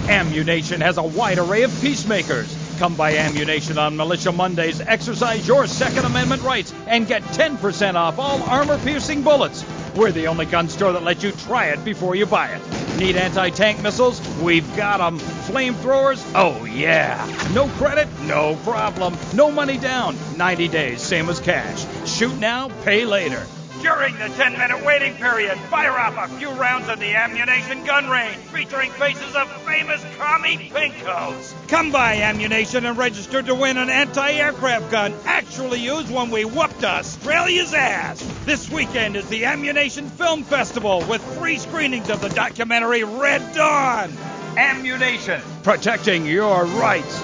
Ammunition has a wide array of peacemakers. Come by Ammunition on Militia Mondays, exercise your Second Amendment rights, and get 10% off all armor-piercing bullets. We're the only gun store that lets you try it before you buy it. Need anti-tank missiles? We've got them. Flamethrowers? Oh, yeah. No credit? No problem. No money down. 90 days, same as cash. Shoot now, pay later. During the 10-minute waiting period, fire off a few rounds of the Ammunition gun range, featuring faces of famous commie pinkos. Come by Ammunition and register to win an anti-aircraft gun actually used when we whooped Australia's ass. This weekend is the Ammunition Film Festival with free screenings of the documentary Red Dawn. Ammunition, protecting your rights.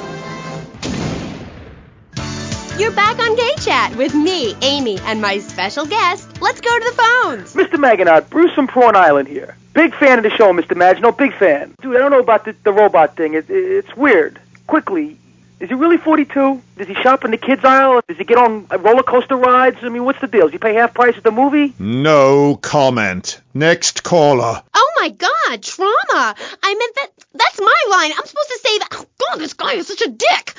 You're back on Gay Chat with me, Amy, and my special guest. Let's go to the phones. Mr. Maginot, Bruce from Prawn Island here. Big fan of the show, Mr. Maginot, big fan. Dude, I don't know about the robot thing. It's weird. Quickly, is he really 42? Does he shop in the kids' aisle? Does he get on roller coaster rides? I mean, what's the deal? Does he pay half price at the movie? No comment. Next caller. Oh my God, trauma. I meant that's my line. I'm supposed to say that. Oh God, this guy is such a dick.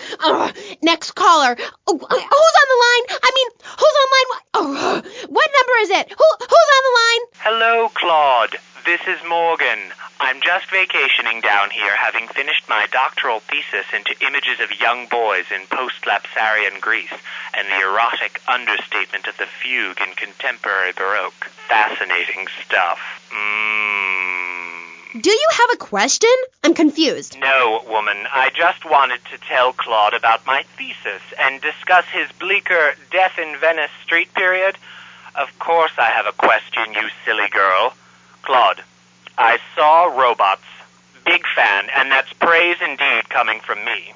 Next caller. Oh, who's on the line? Who's online? What number is it? Who's on the line? Hello, Claude. This is Morgan. I'm just vacationing down here, having finished my doctoral thesis into images of young boys in post-Lapsarian Greece and the erotic understatement of the fugue in contemporary Baroque. Fascinating stuff. Do you have a question? I'm confused. No, woman. I just wanted to tell Claude about my thesis and discuss his bleaker Death in Venice street period. Of course I have a question, you silly girl. Claude, I saw robots. Big fan, and that's praise indeed coming from me.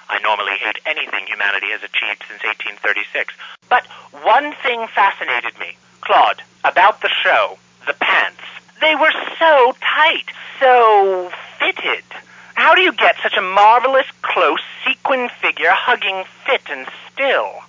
I normally hate anything humanity has achieved since 1836. But one thing fascinated me. Claude, about the show, the pants. They were so tight, so fitted. How do you get such a marvelous, close, sequin figure hugging fit and still?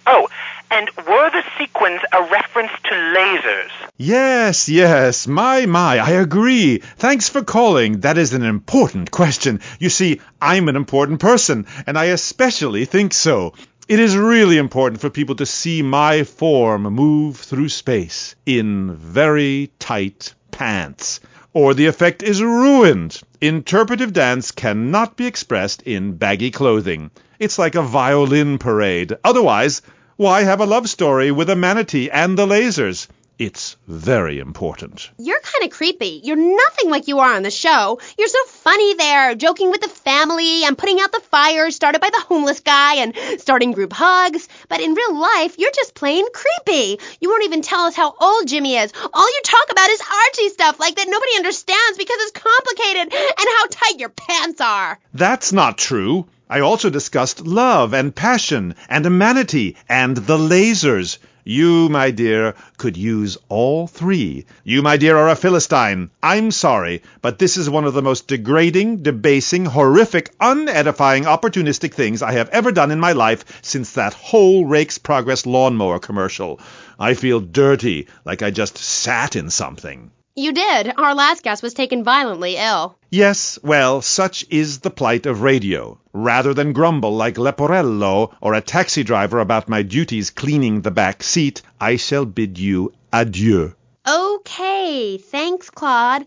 Oh, and were the sequins a reference to lasers? Yes, my, I agree. Thanks for calling. That is an important question. You see, I'm an important person, and I especially think so. It is really important for people to see my form move through space in very tight pants, or the effect is ruined. Interpretive dance cannot be expressed in baggy clothing. It's like a violin parade. Otherwise, why have a love story with a manatee and the lasers? It's very important. You're kind of creepy. You're nothing like you are on the show. You're so funny there, joking with the family and putting out the fires started by the homeless guy and starting group hugs. But in real life, you're just plain creepy. You won't even tell us how old Jimmy is. All you talk about is Archie stuff like that nobody understands because it's complicated and how tight your pants are. That's not true. I also discussed love and passion and a manatee and the lasers. You, my dear, could use all three. You, my dear, are a Philistine. I'm sorry, but this is one of the most degrading, debasing, horrific, unedifying, opportunistic things I have ever done in my life since that whole Rake's Progress lawnmower commercial. I feel dirty, like I just sat in something. You did. Our last guest was taken violently ill. Yes, well, such is the plight of radio. Rather than grumble like Leporello or a taxi driver about my duties cleaning the back seat, I shall bid you adieu. Okay, thanks, Claude.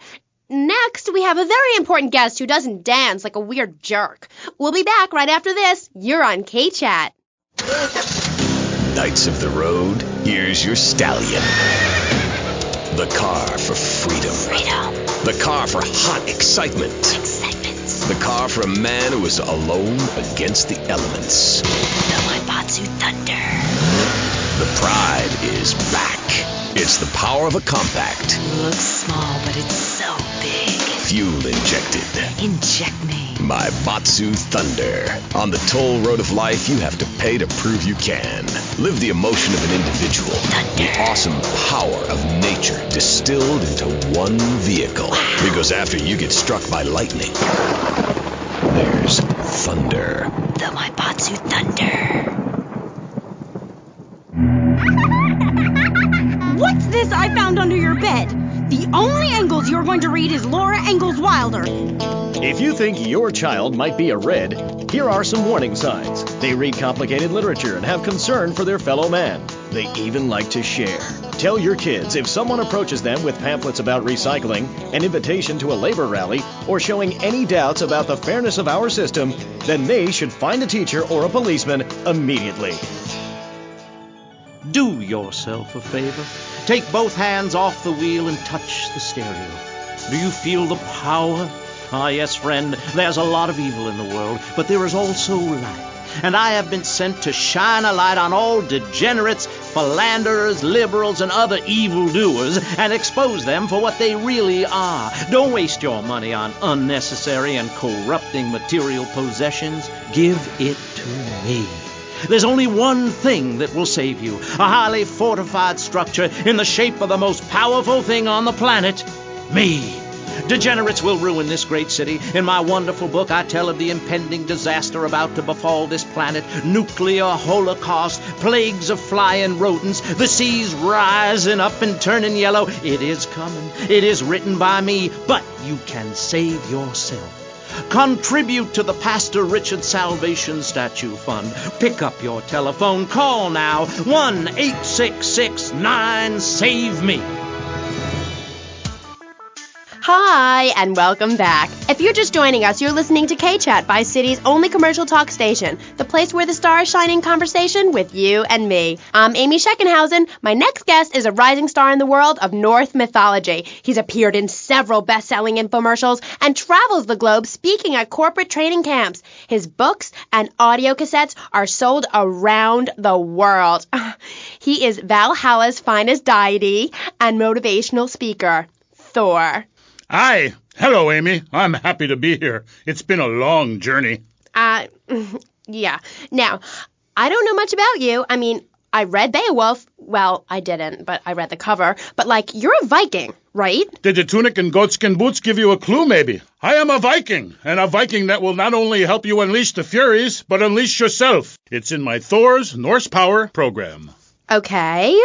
Next, we have a very important guest who doesn't dance like a weird jerk. We'll be back right after this. You're on K-Chat. Knights of the Road, here's your stallion. The car for freedom. The car for hot excitement. The car for a man who is alone against the elements. The Maibatsu Thunder. The pride is back. It's the power of a compact. Looks small, but it's so big. Fuel injected. Inject me. Maibatsu Thunder. On the toll road of life, you have to pay to prove you can. Live the emotion of an individual. Thunder. The awesome power of nature distilled into one vehicle. Wow. Because after you get struck by lightning, there's thunder. The Maibatsu Thunder. What's this I found under your bed? The only Engels you're going to read is Laura Ingalls Wilder. If you think your child might be a red, here are some warning signs. They read complicated literature and have concern for their fellow man. They even like to share. Tell your kids if someone approaches them with pamphlets about recycling, an invitation to a labor rally, or showing any doubts about the fairness of our system, then they should find a teacher or a policeman immediately. Do yourself a favor. Take both hands off the wheel and touch the stereo. Do you feel the power? Ah, yes, friend, there's a lot of evil in the world, but there is also light. And I have been sent to shine a light on all degenerates, philanderers, liberals, and other evildoers, and expose them for what they really are. Don't waste your money on unnecessary and corrupting material possessions. Give it to me. There's only one thing that will save you, a highly fortified structure in the shape of the most powerful thing on the planet, me. Degenerates will ruin this great city. In my wonderful book, I tell of the impending disaster about to befall this planet. Nuclear holocaust, plagues of flying rodents, the seas rising up and turning yellow. It is coming. It is written by me, but you can save yourself. Contribute to the Pastor Richard Salvation Statue Fund. Pick up your telephone. Call now. 1-866-9-SAVE-ME. Hi, and welcome back. If you're just joining us, you're listening to K-Chat, Vice City's only commercial talk station, the place where the stars shine in conversation with you and me. I'm Amy Scheckenhausen. My next guest is a rising star in the world of Norse mythology. He's appeared in several best-selling infomercials and travels the globe speaking at corporate training camps. His books and audio cassettes are sold around the world. He is Valhalla's finest deity and motivational speaker. Thor. Aye. Hello, Amy. I'm happy to be here. It's been a long journey. Yeah. Now, I don't know much about you. I mean, I read Beowulf. Well, I didn't, but I read the cover. But, like, you're a Viking, right? Did the tunic and goatskin boots give you a clue, maybe? I am a Viking, and a Viking that will not only help you unleash the Furies, but unleash yourself. It's in my Thor's Norse Power program. Okay,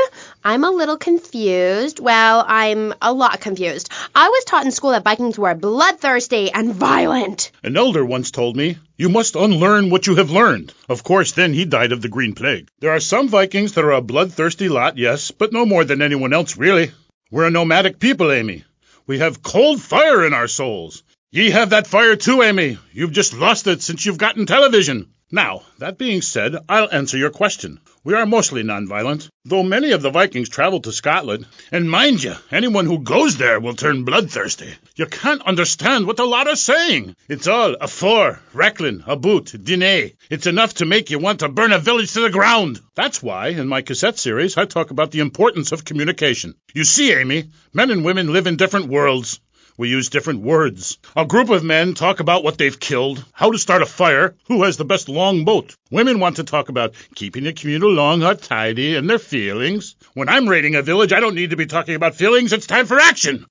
I'm a little confused. Well, I'm a lot confused. I was taught in school that Vikings were bloodthirsty and violent. An elder once told me, you must unlearn what you have learned. Of course, then he died of the Green Plague. There are some Vikings that are a bloodthirsty lot, yes, but no more than anyone else, really. We're a nomadic people, Amy. We have cold fire in our souls. Ye have that fire too, Amy. You've just lost it since you've gotten television. Now, that being said, I'll answer your question. We are mostly nonviolent, though many of the Vikings traveled to Scotland. And mind you, anyone who goes there will turn bloodthirsty. You can't understand what the lot are saying. It's all a for, recklin, a boot, dine. It's enough to make you want to burn a village to the ground. That's why, in my cassette series, I talk about the importance of communication. You see, Amy, men and women live in different worlds. We use different words. A group of men talk about what they've killed, how to start a fire, who has the best long boat. Women want to talk about keeping the communal long hut tidy and their feelings. When I'm raiding a village, I don't need to be talking about feelings. It's time for action.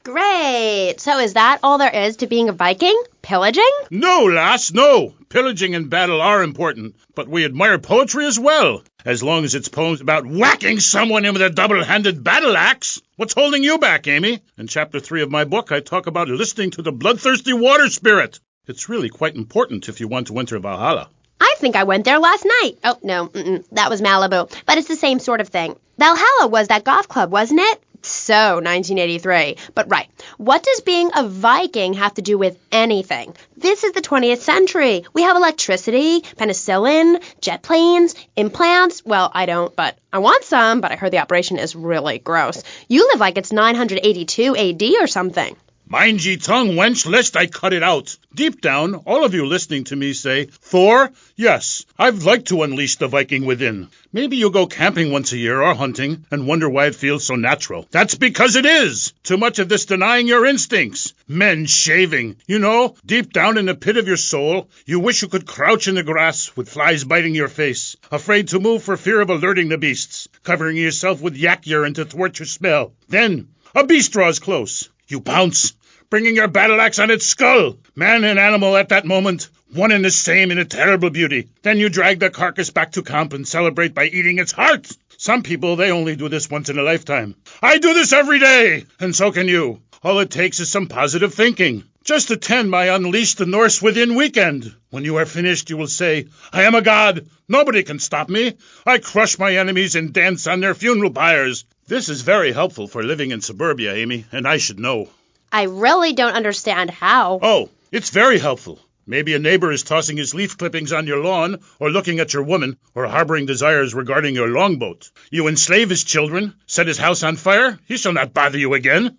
Great. So is that all there is to being a Viking? Pillaging? No, lass, no. Pillaging and battle are important, but we admire poetry as well, as long as it's poems about whacking someone in with a double-handed battle axe. What's holding you back, Amy? In Chapter 3 of my book, I talk about listening to the bloodthirsty water spirit. It's really quite important if you want to enter Valhalla. I think I went there last night. Oh, no, that was Malibu. But it's the same sort of thing. Valhalla was that golf club, wasn't it? So, 1983. But right, what does being a Viking have to do with anything? This is the 20th century. We have electricity, penicillin, jet planes, implants. Well, I don't, but I want some, but I heard the operation is really gross. You live like it's 982 AD or something. Mind ye tongue, wench, lest I cut it out. Deep down, all of you listening to me say, Thor, yes, I'd like to unleash the Viking within. Maybe you'll go camping once a year or hunting and wonder why it feels so natural. That's because it is. Too much of this denying your instincts. Men shaving. You know, deep down in the pit of your soul, you wish you could crouch in the grass with flies biting your face, afraid to move for fear of alerting the beasts, covering yourself with yak urine to thwart your smell. Then, a beast draws close. You pounce, bringing your battle axe on its skull. Man and animal at that moment, one and the same in a terrible beauty. Then you drag the carcass back to camp and celebrate by eating its heart. Some people, they only do this once in a lifetime. I do this every day, and so can you. All it takes is some positive thinking. Just attend my Unleash the Norse Within weekend. When you are finished, you will say, I am a god. Nobody can stop me. I crush my enemies and dance on their funeral pyres. This is very helpful for living in suburbia, Amy, and I should know. I really don't understand how. Oh, it's very helpful. Maybe a neighbor is tossing his leaf clippings on your lawn, or looking at your woman, or harboring desires regarding your longboat. You enslave his children, set his house on fire, he shall not bother you again.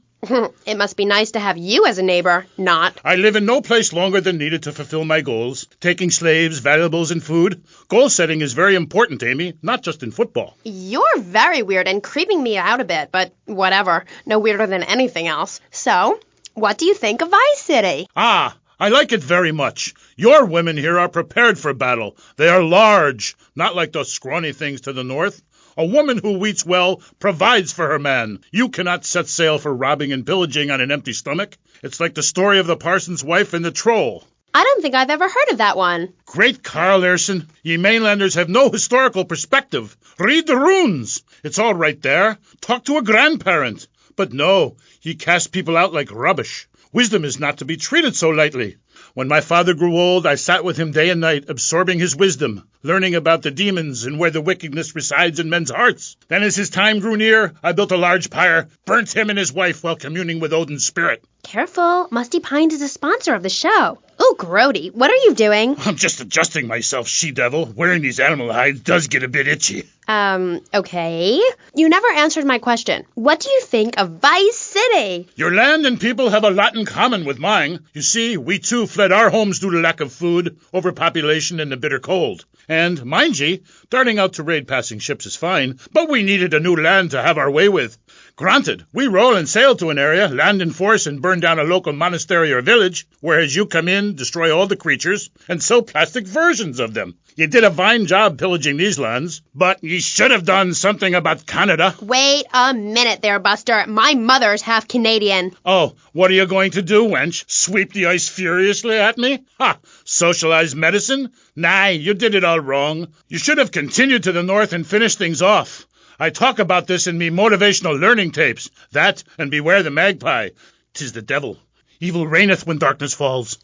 It must be nice to have you as a neighbor, not. I live in no place longer than needed to fulfill my goals. Taking slaves, valuables, and food. Goal setting is very important, Amy, not just in football. You're very weird and creeping me out a bit, but whatever. No weirder than anything else. So, what do you think of Vice City? I like it very much. Your women here are prepared for battle. They are large, not like those scrawny things to the north. A woman who eats well provides for her man. You cannot set sail for robbing and pillaging on an empty stomach. It's like the story of the parson's wife and the troll. I don't think I've ever heard of that one. Great Carl Erson. Ye mainlanders have no historical perspective. Read the runes. It's all right there. Talk to a grandparent. But no, ye cast people out like rubbish. Wisdom is not to be treated so lightly. When my father grew old, I sat with him day and night, absorbing his wisdom, learning about the demons and where the wickedness resides in men's hearts. Then as his time grew near, I built a large pyre, burnt him and his wife while communing with Odin's spirit. Careful, Musty Pines is a sponsor of the show. Oh, Grody, what are you doing? I'm just adjusting myself, she-devil. Wearing these animal hides does get a bit itchy. Okay. You never answered my question. What do you think of Vice City? Your land and people have a lot in common with mine. You see, we too fled our homes due to lack of food, overpopulation, and the bitter cold. And, mind ye, darting out to raid passing ships is fine, but we needed a new land to have our way with. Granted, we roll and sail to an area, land in force, and burn down a local monastery or village, whereas you come in, destroy all the creatures, and sell plastic versions of them. You did a fine job pillaging these lands, but you should have done something about Canada. Wait a minute there, Buster. My mother's half Canadian. Oh, what are you going to do, wench? Sweep the ice furiously at me? Ha! Socialized medicine? Nah, you did it all wrong. You should have continued to the north and finished things off. I talk about this in me motivational learning tapes. That and beware the magpie. 'Tis the devil. Evil reigneth when darkness falls.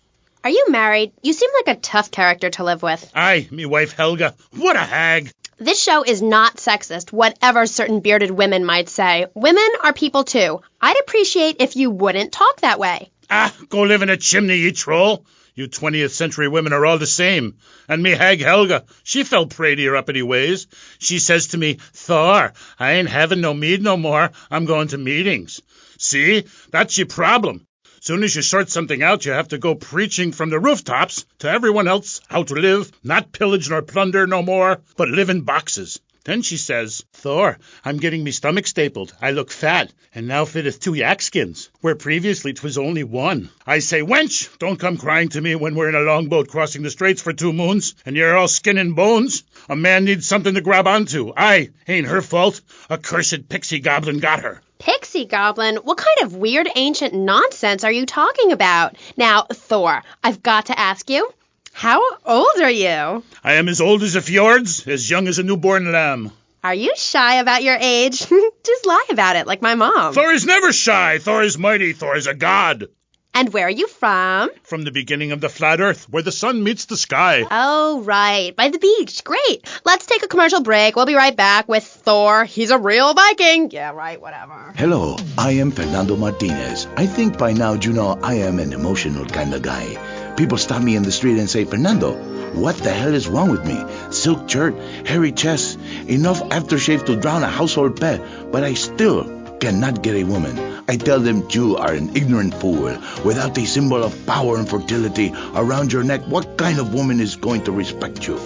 Are you married? You seem like a tough character to live with. Aye, me wife Helga. What a hag. This show is not sexist, whatever certain bearded women might say. Women are people too. I'd appreciate if you wouldn't talk that way. Ah, go live in a chimney, you troll. You 20th century women are all the same. And me hag Helga, she fell prey to your uppity ways. She says to me, Thor, I ain't having no mead no more. I'm going to meetings. See, that's your problem. Soon as you sort something out, you have to go preaching from the rooftops to everyone else how to live, not pillage nor plunder no more, but live in boxes. Then she says, Thor, I'm getting me stomach stapled. I look fat, and now fitteth 2 yak skins, where previously 'twas only 1. I say, wench, don't come crying to me when we're in a longboat crossing the straits for 2 moons, and you're all skin and bones. A man needs something to grab onto. Aye, ain't her fault. A cursed pixie goblin got her. Pixie goblin? What kind of weird ancient nonsense are you talking about? Now, Thor, I've got to ask you, how old are you? I am as old as a fjords, as young as a newborn lamb. Are you shy about your age? Just lie about it, like my mom. Thor is never shy. Thor is mighty. Thor is a god. And where are you from? From the beginning of the flat earth, where the sun meets the sky. Oh, right. By the beach. Great. Let's take a commercial break. We'll be right back with Thor. He's a real Viking. Yeah, right, whatever. Hello, I am Fernando Martinez. I think by now you know I am an emotional kind of guy. People stop me in the street and say, Fernando, what the hell is wrong with me? Silk shirt, hairy chest, enough aftershave to drown a household pet, but I still cannot get a woman. I tell them you are an ignorant fool. Without a symbol of power and fertility around your neck, what kind of woman is going to respect you?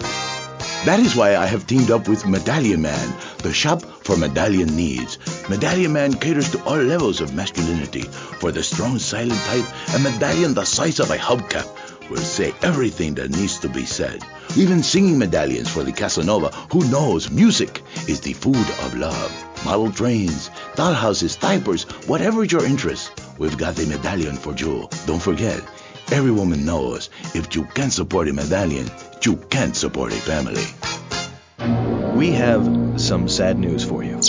That is why I have teamed up with Medallion Man, the shop for medallion needs. Medallion Man caters to all levels of masculinity. For the strong, silent type, a medallion the size of a hubcap will say everything that needs to be said. Even singing medallions for the Casanova, who knows music is the food of love. Model trains, dollhouses, diapers, whatever your interest, we've got a medallion for you. Don't forget, every woman knows if you can't support a medallion, you can't support a family. We have some sad news for you.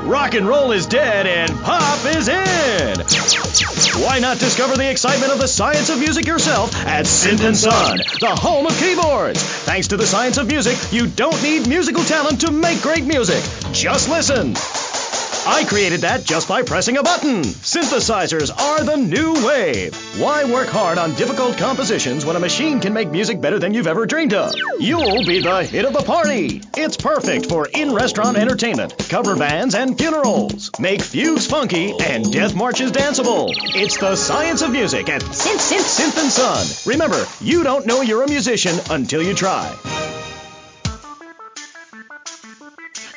Rock and roll is dead and pop is in! Why not discover the excitement of the science of music yourself at Synth & Son, the home of keyboards? Thanks to the science of music, you don't need musical talent to make great music. Just listen. I created that just by pressing a button. Synthesizers are the new wave. Why work hard on difficult compositions when a machine can make music better than you've ever dreamed of? You'll be the hit of the party. It's perfect for in-restaurant entertainment, cover bands, and funerals. Make fugues funky and death marches danceable. It's the science of music at Synth & Son. Remember, you don't know you're a musician until you try.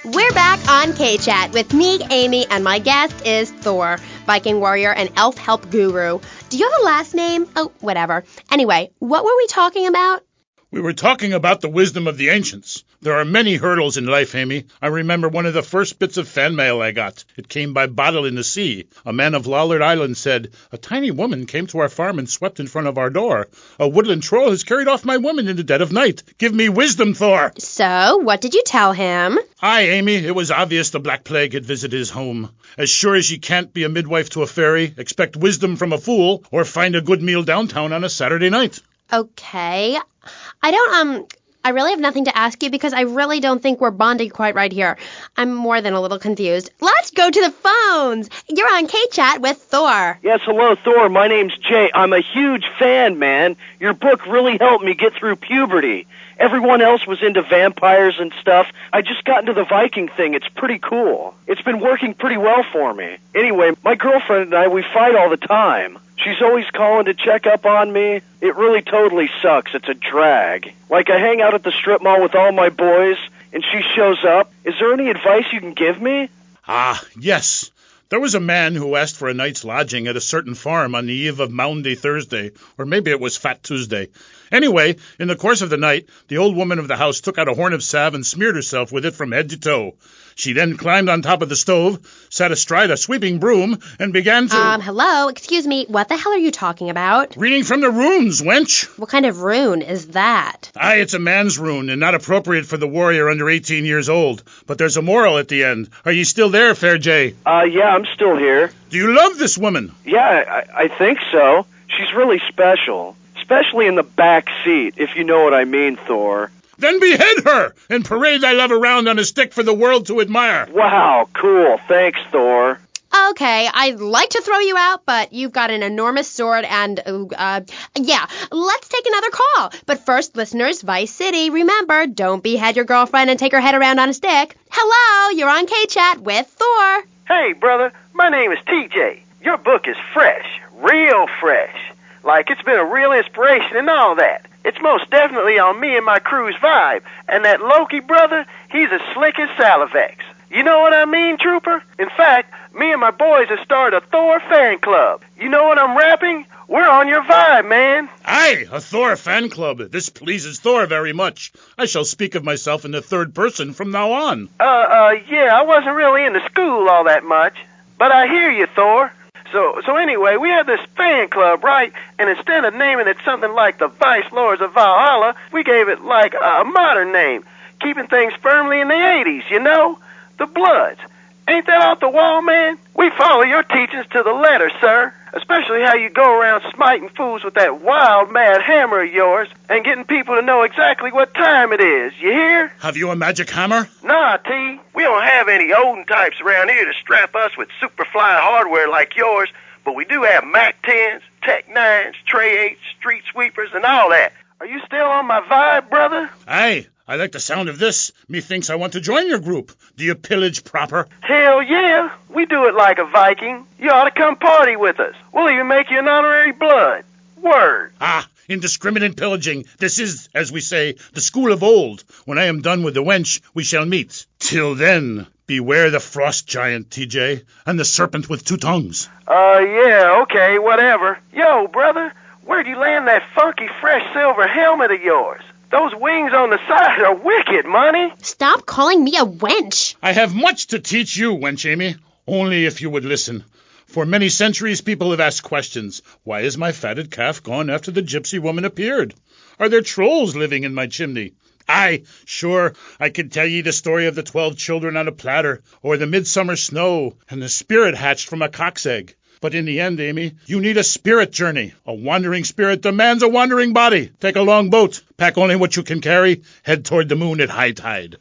We're back on K-Chat with me, Amy, and my guest is Thor, Viking warrior and elf help guru. Do you have a last name? Oh, whatever. Anyway, what were we talking about? We were talking about the wisdom of the ancients. There are many hurdles in life, Amy. I remember one of the first bits of fan mail I got. It came by bottle in the sea. A man of Lollard Island said, "A tiny woman came to our farm and swept in front of our door. A woodland troll has carried off my woman in the dead of night. Give me wisdom, Thor." So, what did you tell him? Aye, Amy, it was obvious the Black Plague had visited his home. As sure as you can't be a midwife to a fairy, expect wisdom from a fool, or find a good meal downtown on a Saturday night. Okay. I really have nothing to ask you because I really don't think we're bonding quite right here. I'm more than a little confused. Let's go to the phones. You're on K-Chat with Thor. Yes, hello, Thor. My name's Jay. I'm a huge fan, man. Your book really helped me get through puberty. Everyone else was into vampires and stuff. I just got into the Viking thing. It's pretty cool. It's been working pretty well for me. Anyway, my girlfriend and I, we fight all the time. She's always calling to check up on me. It really totally sucks. It's a drag. Like, I hang out at the strip mall with all my boys, and she shows up. Is there any advice you can give me? Ah, yes. There was a man who asked for a night's lodging at a certain farm on the eve of Maundy Thursday, or maybe it was Fat Tuesday. Anyway, in the course of the night, the old woman of the house took out a horn of salve and smeared herself with it from head to toe. She then climbed on top of the stove, sat astride a sweeping broom, and began to... Hello, excuse me, what the hell are you talking about? Reading from the runes, wench. What kind of rune is that? Aye, it's a man's rune, and not appropriate for the warrior under 18 years old. But there's a moral at the end. Are ye still there, Fair Jay? Yeah, I'm still here. Do you love this woman? Yeah, I think so. She's really special. Especially in the back seat, if you know what I mean, Thor. Then behead her, and parade thy love around on a stick for the world to admire. Wow, cool. Thanks, Thor. Okay, I'd like to throw you out, but you've got an enormous sword and, yeah, let's take another call. But first, listeners, Vice City, remember, don't behead your girlfriend and take her head around on a stick. Hello, you're on K-Chat with Thor. Hey, brother, my name is TJ. Your book is fresh, real fresh. Like, it's been a real inspiration and all that. It's most definitely on me and my crew's vibe. And that Loki brother, he's as slick as Salivex. You know what I mean, Trooper? In fact, me and my boys have started a Thor fan club. You know what I'm rapping? We're on your vibe, man. Aye, a Thor fan club. This pleases Thor very much. I shall speak of myself in the third person from now on. Yeah, I wasn't really into school all that much. But I hear you, Thor. So anyway, we have this fan club, right? And instead of naming it something like the Vice Lords of Valhalla, we gave it like a modern name, keeping things firmly in the 80s, you know? The Bloods. Ain't that off the wall, man? We follow your teachings to the letter, sir. Especially how you go around smiting fools with that wild, mad hammer of yours and getting people to know exactly what time it is. You hear? Have you a magic hammer? Nah, T. We don't have any olden types around here to strap us with Superfly hardware like yours, but we do have Mac 10s, Tech 9s, Trey 8s, Street Sweepers, and all that. Are you still on my vibe, brother? Aye. I like the sound of this. Methinks I want to join your group. Do you pillage proper? Hell yeah. We do it like a Viking. You ought to come party with us. We'll even make you an honorary blood. Word. Ah, indiscriminate pillaging. This is, as we say, the school of old. When I am done with the wench, we shall meet. Till then, beware the frost giant, TJ, and the serpent with two tongues. Yeah, okay, whatever. Yo, brother, where'd you land that funky fresh silver helmet of yours? Those wings on the side are wicked, money. Stop calling me a wench. I have much to teach you, wench Amy. Only if you would listen. For many centuries, people have asked questions. Why is my fatted calf gone after the gypsy woman appeared? Are there trolls living in my chimney? Aye, sure, I could tell ye the story of the 12 children on a platter, or the midsummer snow, and the spirit hatched from a cock's egg. But in the end, Amy, you need a spirit journey. A wandering spirit demands a wandering body. Take a long boat. Pack only what you can carry. Head toward the moon at high tide.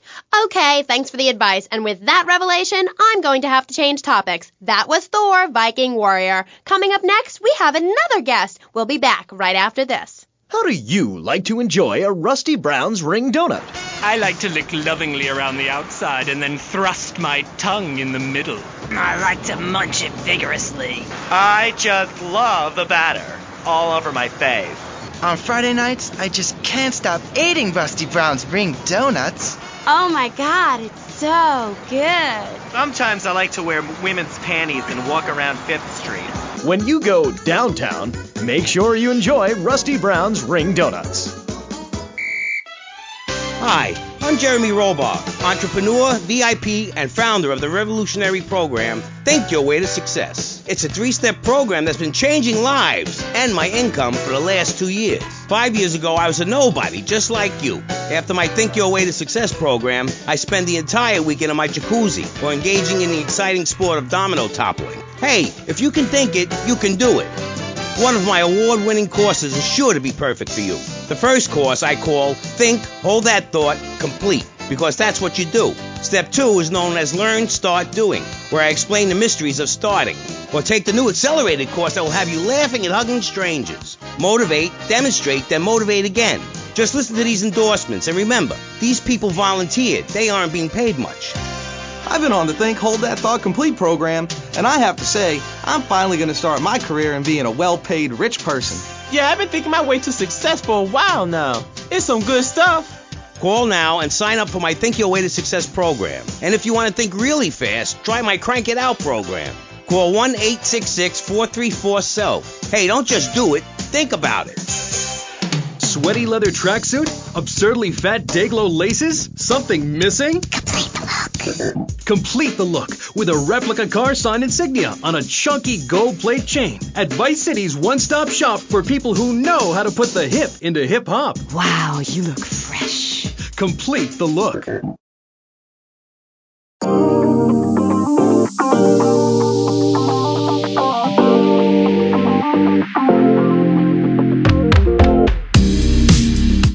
Okay, thanks for the advice. And with that revelation, I'm going to have to change topics. That was Thor, Viking Warrior. Coming up next, we have another guest. We'll be back right after this. How do you like to enjoy a Rusty Brown's ring donut? I like to lick lovingly around the outside and then thrust my tongue in the middle. I like to munch it vigorously. I just love the batter all over my face. On Friday nights, I just can't stop eating Rusty Brown's ring donuts. Oh my God, it's so good. Sometimes I like to wear women's panties and walk around 5th Street. When you go downtown, make sure you enjoy Rusty Brown's ring donuts. Hi, I'm Jeremy Robar, entrepreneur, VIP, and founder of the revolutionary program, Think Your Way to Success. It's a 3-step program that's been changing lives and my income for the last 2 years. 5 years ago, I was a nobody, just like you. After my Think Your Way to Success program, I spend the entire weekend in my jacuzzi or engaging in the exciting sport of domino toppling. Hey, if you can think it, you can do it. One of my award-winning courses is sure to be perfect for you. The first course I call Think, Hold That Thought, Complete, because that's what you do. Step 2 is known as Learn, Start, Doing, where I explain the mysteries of starting. Or take the new accelerated course that will have you laughing and hugging strangers. Motivate, demonstrate, then motivate again. Just listen to these endorsements, and remember, these people volunteered. They aren't being paid much. I've been on the Think, Hold That Thought Complete program, and I have to say, I'm finally going to start my career in being a well-paid rich person. Yeah, I've been thinking my way to success for a while now. It's some good stuff. Call now and sign up for my Think Your Way to Success program. And if you want to think really fast, try my Crank It Out program. Call 1-866-434-SELF. Hey, don't just do it. Think about it. Sweaty leather tracksuit? Absurdly fat Dayglow laces? Something missing? Complete the look with a replica car sign insignia on a chunky gold plate chain at Vice City's one-stop shop for people who know how to put the hip into hip-hop. Wow, you look fresh. Complete the look.